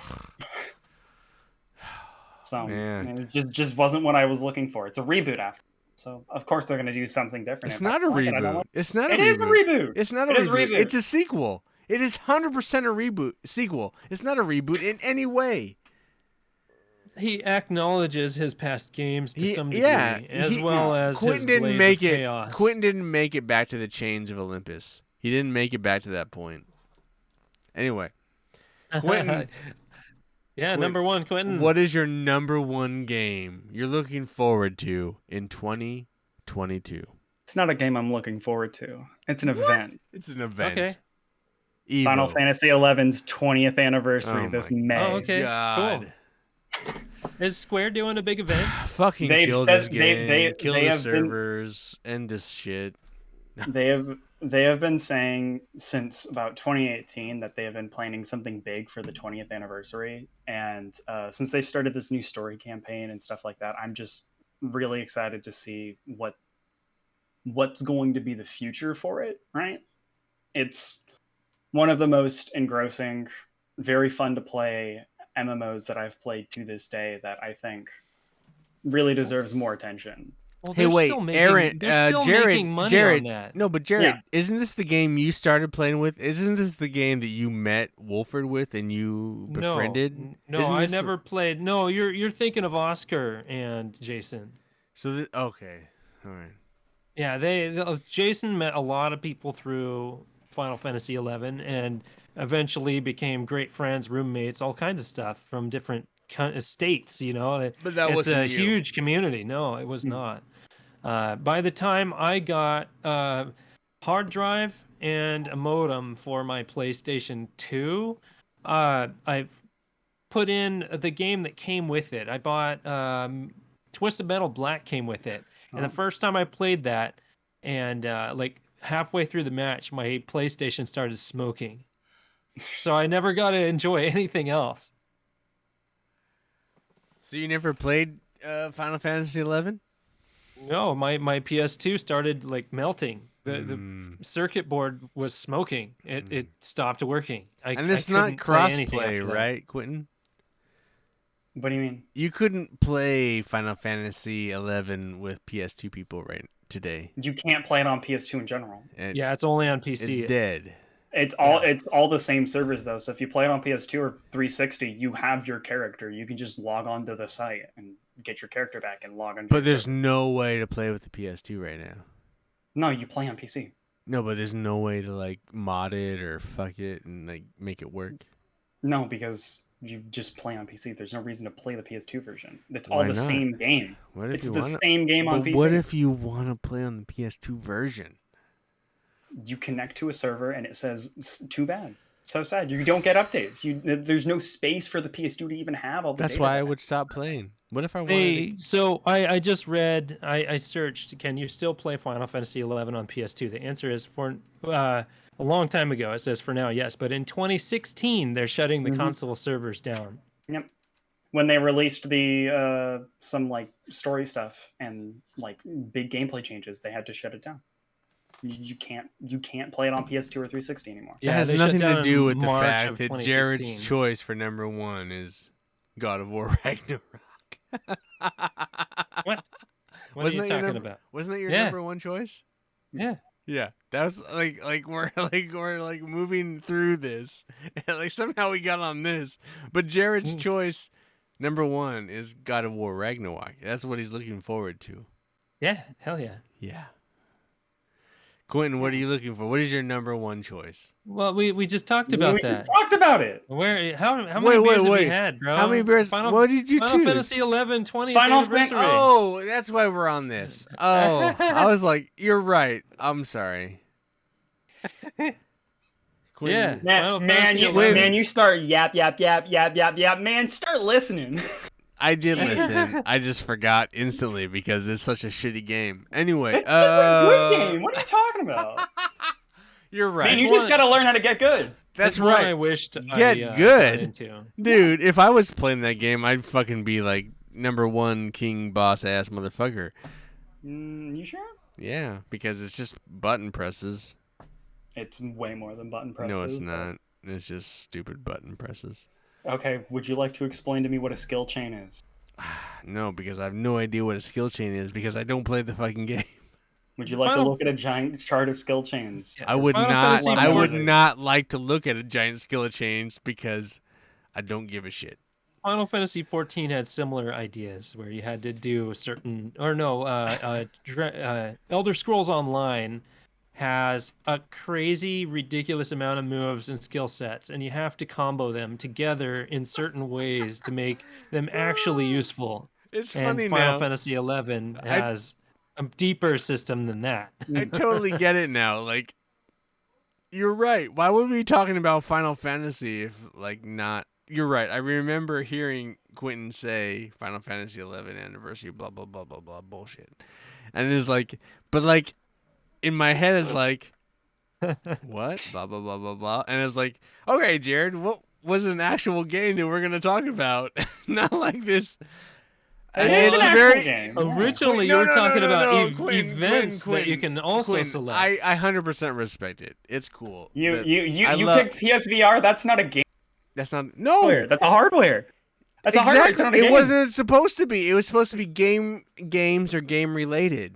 So Man. it just wasn't what I was looking for. It's a reboot after. So of course they're going to do something different. It's If I not a like it, I don't reboot. like It's not a it. reboot. It is a reboot. It's not a It is reboot. reboot. It's a sequel. It is 100% a reboot sequel. It's not a reboot in any way. he acknowledges his past games to some degree, Yeah, as well as his Quentin didn't Blades make of it. Chaos. Quentin didn't make it back to the chains of Olympus. He didn't make it back to that point. Anyway, Quentin. Yeah, number one, Quentin. What is your number one game you're looking forward to in 2022? It's not a game I'm looking forward to. It's an event. It's an event. Okay. Evo. Final Fantasy XI's 20th anniversary Oh this my May. Oh, okay. God. Cool. Is Square doing a big event? Fucking They've kill said- this they- game. Kill they the have been- servers. End this shit. They have been saying since about 2018 that they have been planning something big for the 20th anniversary, and since they started this new story campaign and stuff like that, I'm just really excited to see what's going to be the future for it. Right? It's one of the most engrossing, very fun to play MMOs that I've played to this day that I think really deserves more attention. Well, Hey, they're wait, still making, Aaron, they're still Jared, making money Jared. on that. No, but Jared, Yeah. isn't this the game you started playing with? Isn't this the game that you met Wolford with and you befriended? No, Isn't I this never played. No, you're thinking of Oscar and Jason. So okay, all right. Yeah, Jason met a lot of people through Final Fantasy XI, and eventually became great friends, roommates, all kinds of stuff from different states. You know, But that it's wasn't a you. huge community. No, it was not. By the time I got hard drive and a modem for my PlayStation 2, I've put in the game that came with it. I bought Twisted Metal Black came with it. And the first time I played that, and like halfway through the match, my PlayStation started smoking. So I never got to enjoy anything else. So you never played Final Fantasy XI? No, my PS2 started like melting. The circuit board was smoking. It stopped working. And it's I not couldn't play anything crossplay, after that. right, Quentin? What do you mean? You couldn't play Final Fantasy XI with PS2 people right today. You can't play it on PS2 in general. And Yeah, it's only on PC. it's dead. It's all the same servers though. So if you play it on PS2 or 360, you have your character. You can just log on to the site and get your character back and log on. But there's no way to play with the PS2 right now. No, you play on PC. No, but there's no way to like mod it or fuck it and like make it work. No, because you just play on PC. There's no reason to play the PS2 version. It's Why all the not? same game. What if It's you the wanna, same game on but PC. what if you want to play on the PS2 version? You connect to a server and it says, "Too bad, so sad. You don't get updates. There's no space for the PS2 to even have all the That's data why I there. would stop playing. What if I wanted Hey, to... so I just read, I searched, can you still play Final Fantasy XI on PS2? The answer is for a long time ago. It says for now, yes. But in 2016, they're shutting the console servers down. Yep. When they released the some like story stuff and like big gameplay changes, they had to shut it down. You can't play it on PS2 or 360 anymore. It has they shut nothing to down do in with the March fact of that 2016. Jared's choice for number one is God of War Ragnarok. What? What Wasn't are you that your talking number- about? Wasn't that your Yeah. number one choice? Yeah. Yeah, that was we're moving through this, and like somehow we got on this. But Jared's choice, number one, is God of War Ragnarok. That's what he's looking forward to. Yeah. Hell yeah. Yeah. Quentin, what are you looking for? What is your number one choice? Well, we just talked about we that. just talked about it. Where? How many Wait, beers have wait. you had, bro? How many beers? What did you Final choose? Fantasy XI 20th Final anniversary. Oh, that's why we're on this. Oh, I was like, you're right. I'm sorry. Quentin, Yeah. Final Man, Fantasy you, 11. man, you start yap. Man, start listening. I did listen. I just forgot instantly because it's such a shitty game. Anyway, It's a good game. What are you talking about? You're right. Man, you just got to learn how to get good. That's It's one I right. wished Get I got good. into. Dude, if I was playing that game, I'd fucking be like number one king boss ass motherfucker. You sure? Yeah, because it's just button presses. It's way more than button presses. No, it's not. It's just stupid button presses. Okay, would you like to explain to me what a skill chain is? No, because I have no idea what a skill chain is because I don't play the fucking game. Would you like to Final- look at a giant chart of skill chains? Yeah, I would Final not. Fantasy I would XIV. not like to look at a giant skill chains because I don't give a shit. Final Fantasy 14 had similar ideas where you had to do certain, or no, Elder Scrolls Online has a crazy, ridiculous amount of moves and skill sets, and you have to combo them together in certain ways to make them actually useful. It's And funny Final now. Fantasy 11 I has a deeper system than that. I totally get it now. Like, you're right. Why would we be talking about Final Fantasy if, like, not? You're right. I remember hearing Quentin say Final Fantasy 11 anniversary, blah blah blah blah blah bullshit, and it's like, but like, in my head is like, what? Blah blah blah blah blah, and it's like, okay, Jared, what was an actual game that we're gonna talk about? Not like this. It is It's an actual very game. Originally, No, you were no, talking no, no, about no. Quentin, events that you Quentin, can also Quentin, select. I 100% respect it. It's cool. You That- you you I you love- picked PSVR. That's not a game. That's not no. Hardware. That's a hardware. That's a hardware. It's not a It game. wasn't supposed to be. It was supposed to be games or game related.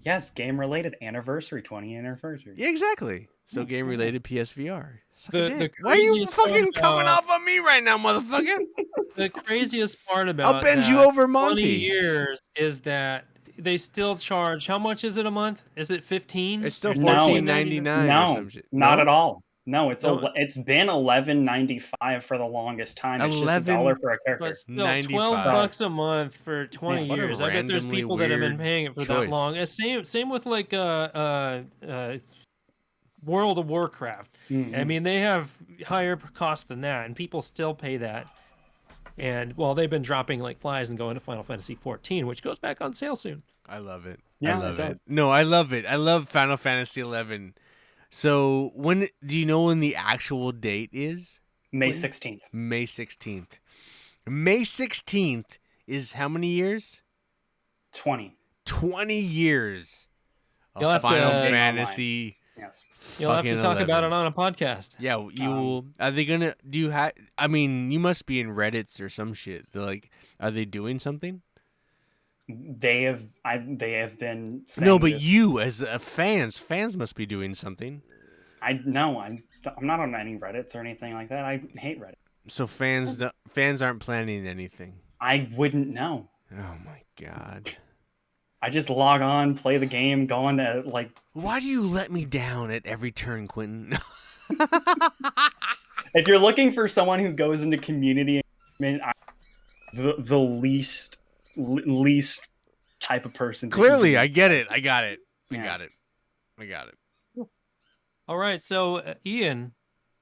Yes, game related anniversary, 20th anniversary. Yeah, exactly. So game related PSVR. Suck a The dick. Why are you craziest part fucking coming about- off on me right now, motherfucker? The craziest part about I'll bend that you over, 20 Monty. years is that they still charge. How much is it a month? Is it 15? It's still No, $14.99 or No, some shit. not No? at all. No, No. it's been $11.95 for the longest time. It's just $1 for a character. But still, 95. $12 a month for 20 What a years. I bet there's randomly people that have been weird paying it for choice. that long. Same with like World of Warcraft. Mhm. I mean, they have higher cost than that, and people still pay that. And well, they've been dropping like flies and going to Final Fantasy 14, which goes back on sale soon. I love it. Yeah, I love it does. No, I love it. I love Final Fantasy 11. So, when do you know when the actual date is? May 16th. May 16th. May 16th is how many years? 20. 20 years You'll of have to- Final Being Fantasy. Yes. You'll have to fucking talk about 11. it on a podcast. Yeah, you will. Are they gonna? Do you have? I mean, you must be in Reddits or some shit. They're like, are they doing something? They have been saying No, but this. you as a fans must be doing something. I'm not on any Reddits or anything like that. I hate Reddit. So fans aren't planning anything. I wouldn't know. Oh my god. I just log on, play the game, go on to like. Why do you let me down at every turn, Quentin? If you're looking for someone who goes into community, the least type of person. to Clearly, do. I get it. I got it. We Yeah. got it. We got it. All right, so Ian,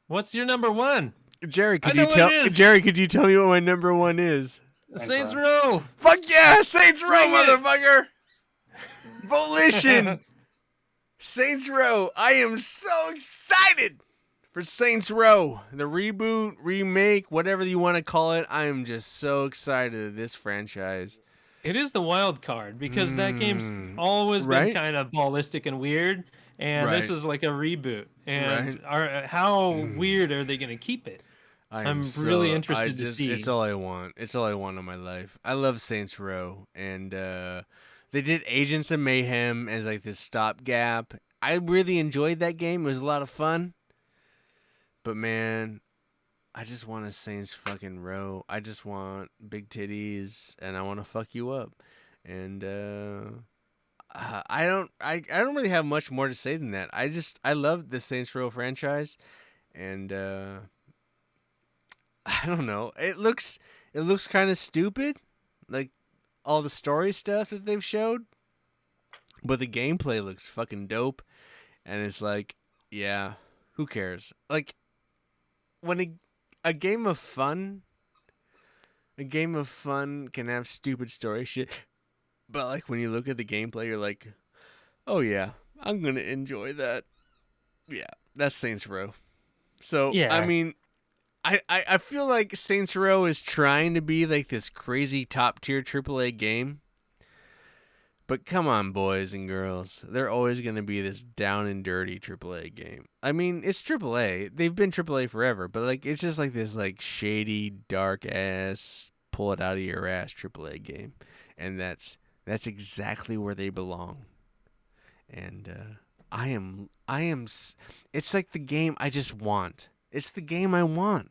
what's your number one? Jerry, I know what it is. Jerry, could you tell me what my number one is? Saints Row. Fuck yeah, Saints Row, Bring it. motherfucker! Volition! Saints Row. I am so excited for Saints Row. The reboot, remake, whatever you want to call it. I am just so excited of this franchise. It is the wild card because that game's Mm. always Right? been kind of ballistic and weird, and this Right. is like a reboot. And Right. how weird are they going to keep it? I'm really interested to see. It's all I want. It's all I want in my life. I love Saints Row, and they did Agents of Mayhem as like this stopgap. I really enjoyed that game. It was a lot of fun. But man, I just want a Saints fucking Row. I just want big titties, and I want to fuck you up. And I don't really have much more to say than that. I love the Saints Row franchise, and I don't know. It looks kind of stupid, like all the story stuff that they've showed, but the gameplay looks fucking dope, and it's like, yeah, who cares? Like when a game of fun can have stupid story shit, but like when you look at the gameplay, you're like, oh yeah, I'm gonna enjoy that. Yeah, that's Saints Row. So Yeah. I mean, I feel like Saints Row is trying to be like this crazy top tier AAA game. But come on, boys and girls. They're always going to be this down and dirty AAA game. I mean, it's AAA. They've been AAA forever. But like, it's just like this like shady, dark ass, pull it out of your ass AAA game. And that's exactly where they belong. And it's like the game I just want. It's the game I want.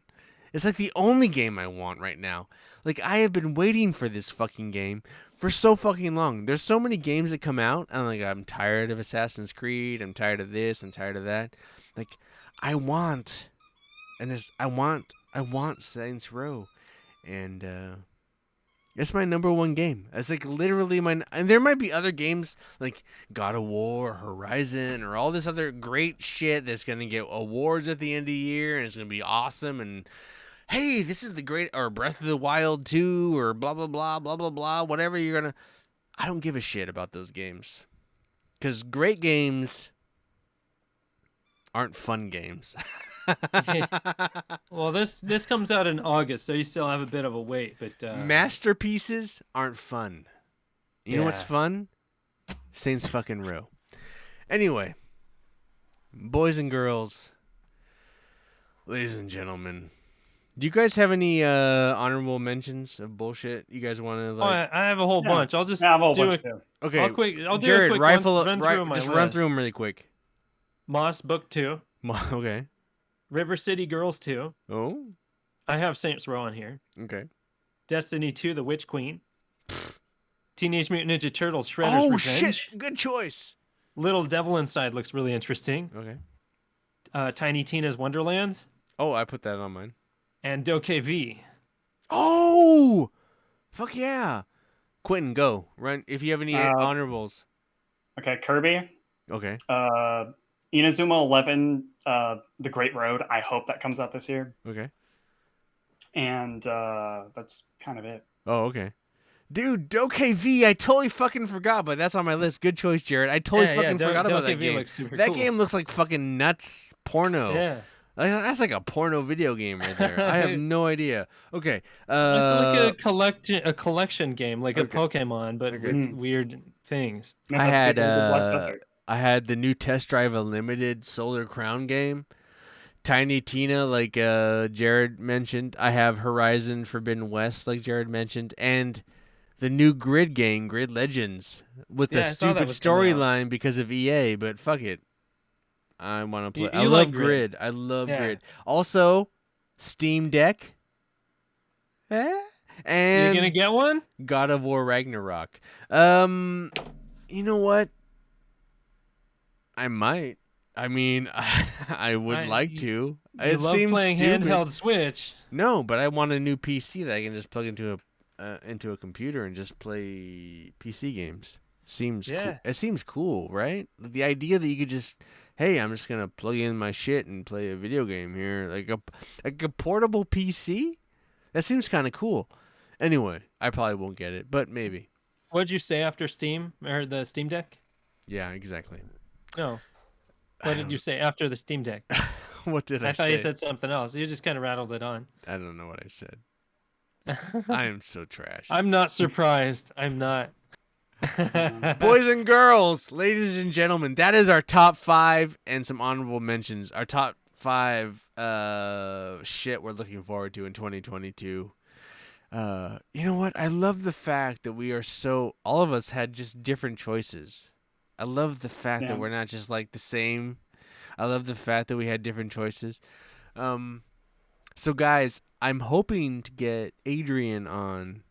It's like the only game I want right now. Like, I have been waiting for this fucking game for so fucking long. There's so many games that come out, and like, I'm tired of Assassin's Creed. I'm tired of this. I'm tired of that. Like, I want, I want Saints Row, and it's my number one game. It's like literally and there might be other games like God of War, or Horizon, or all this other great shit that's gonna get awards at the end of the year, and it's gonna be awesome. And hey, this is the great, or Breath of the Wild 2, or blah blah blah blah blah blah. Whatever you're gonna, I don't give a shit about those games, because great games aren't fun games. Well, this comes out in August, so you still have a bit of a wait. But Masterpieces aren't fun. You know what's Yeah. fun? Saints fucking Row. Anyway, boys and girls, ladies and gentlemen, do you guys have any honorable mentions of bullshit you guys want to oh, like? I have a whole Yeah. bunch. I'll just Yeah, I have a whole do bunch a too. Okay, I'll do Jared, a quick rifle, run through my just list. run through them really quick. Moss Book 2, Okay. River City Girls 2. Oh. I have Saints Row on here. Okay. Destiny 2, The Witch Queen. Teenage Mutant Ninja Turtles Shredder's Oh Revenge. shit! Good choice. Little Devil Inside looks really interesting. Okay. Tiny Tina's Wonderlands. Oh, I put that on mine. And Doke V. Oh, fuck yeah! Quentin, go run if you have any honorables. Okay, Kirby. Okay. Inazuma 11, The Great Road. I hope that comes out this year. Okay. And that's kind of it. Oh, okay. Dude, Doke V, I totally fucking forgot, but that's on my list. Good choice, Jared. I totally fucking forgot about that Doke V game. looks super That cool. game looks like fucking nuts porno. Yeah. Like, that's like a porno video game right there. I have no idea. Okay. It's like a collection game, like Okay. a Pokemon, but with weird things. I had the new Test Drive Unlimited Solar Crown game. Tiny Tina, like Jared mentioned. I have Horizon Forbidden West, like Jared mentioned, and the new Grid game, Grid Legends, with Yeah, the I saw that stupid was coming out. storyline because of EA. But fuck it, I want to play. I You love like Grid. Grid. I love Yeah. Grid. Also, Steam Deck. And You're gonna get one? God of War Ragnarok. You know what? I might. I mean, I would like to. You It love seems playing stupid. handheld Switch. No, but I want a new PC that I can just plug into a computer and just play PC games. Seems Yeah. cool. It seems cool, right? The idea that you could just, hey, I'm just gonna plug in my shit and play a video game here, like a portable PC. That seems kind of cool. Anyway, I probably won't get it, but maybe. What'd you say after Steam or the Steam Deck? Yeah, exactly. No. What did you say after the Steam Deck? What did I I thought say? you said something else. You just kind of rattled it on. I don't know what I said. I am so trash. I'm not surprised. I'm not. Boys and girls, ladies and gentlemen, that is our top 5 and some honorable mentions. Our top 5 shit we're looking forward to in 2022. You know what? I love the fact that we are all of us had just different choices. I love the fact that we're not just like the same. I love the fact that we had different choices. So guys, I'm hoping to get Adrian on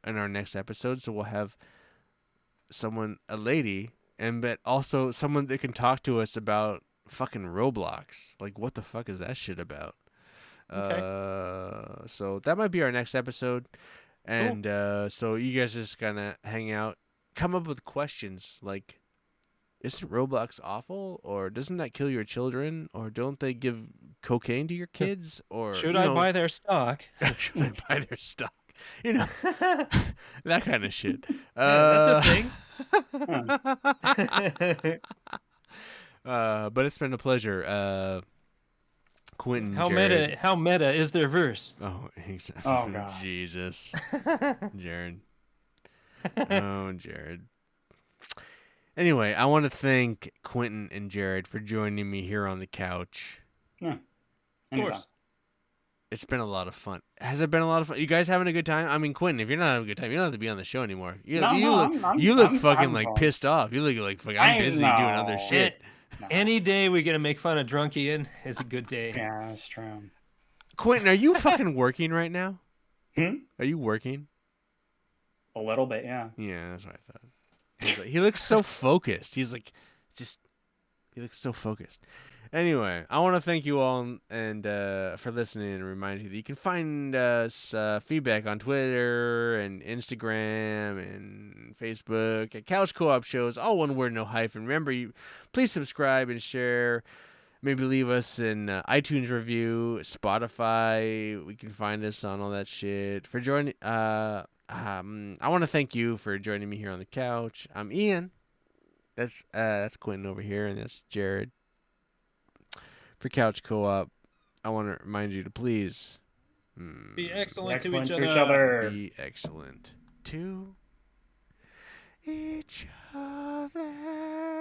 in our next episode, so we'll have a lady, but also someone that can talk to us about fucking Roblox. Like, what the fuck is that shit about? Okay. So that might be our next episode, and so you guys just gonna hang out, come up with questions like, isn't Roblox awful, or doesn't that kill your children, or don't they give cocaine to your kids, or Should I buy their stock? should I buy their stock? You know, that kind of shit. That's a thing. But it's been a pleasure. Quentin, How Jared. meta is their verse? Oh, exactly. Oh, God. Jesus. Jared. Oh, Jared. Anyway, I want to thank Quentin and Jared for joining me here on the couch. Yeah. Of Anytime. course. It's been a lot of fun. Has it been a lot of fun? You guys having a good time? I mean, Quentin, if you're not having a good time, you don't have to be on the show anymore. You look fucking like fine. pissed off. You look like fucking, I'm busy doing other shit. No. Any day we get to make fun of Drunk Ian is a good day. Yeah, that's true. Quentin, are you fucking working right now? Hmm? Are you working? A little bit, yeah. Yeah, that's what I thought. He looks so focused. He's like, he looks so focused. Anyway, I want to thank you all and for listening and remind you that you can find us feedback on Twitter and Instagram and Facebook at Couch Co-op Shows, all one word, no hyphen. Remember, please subscribe and share. Maybe leave us an iTunes review, Spotify. We can find us on all that shit. For joining, I want to thank you for joining me here on the couch. I'm Ian. That's Quentin over here, and that's Jared. For Couch Co-op, I want to remind you to please Be excellent, Excellent to to each each other. other. be excellent to each other.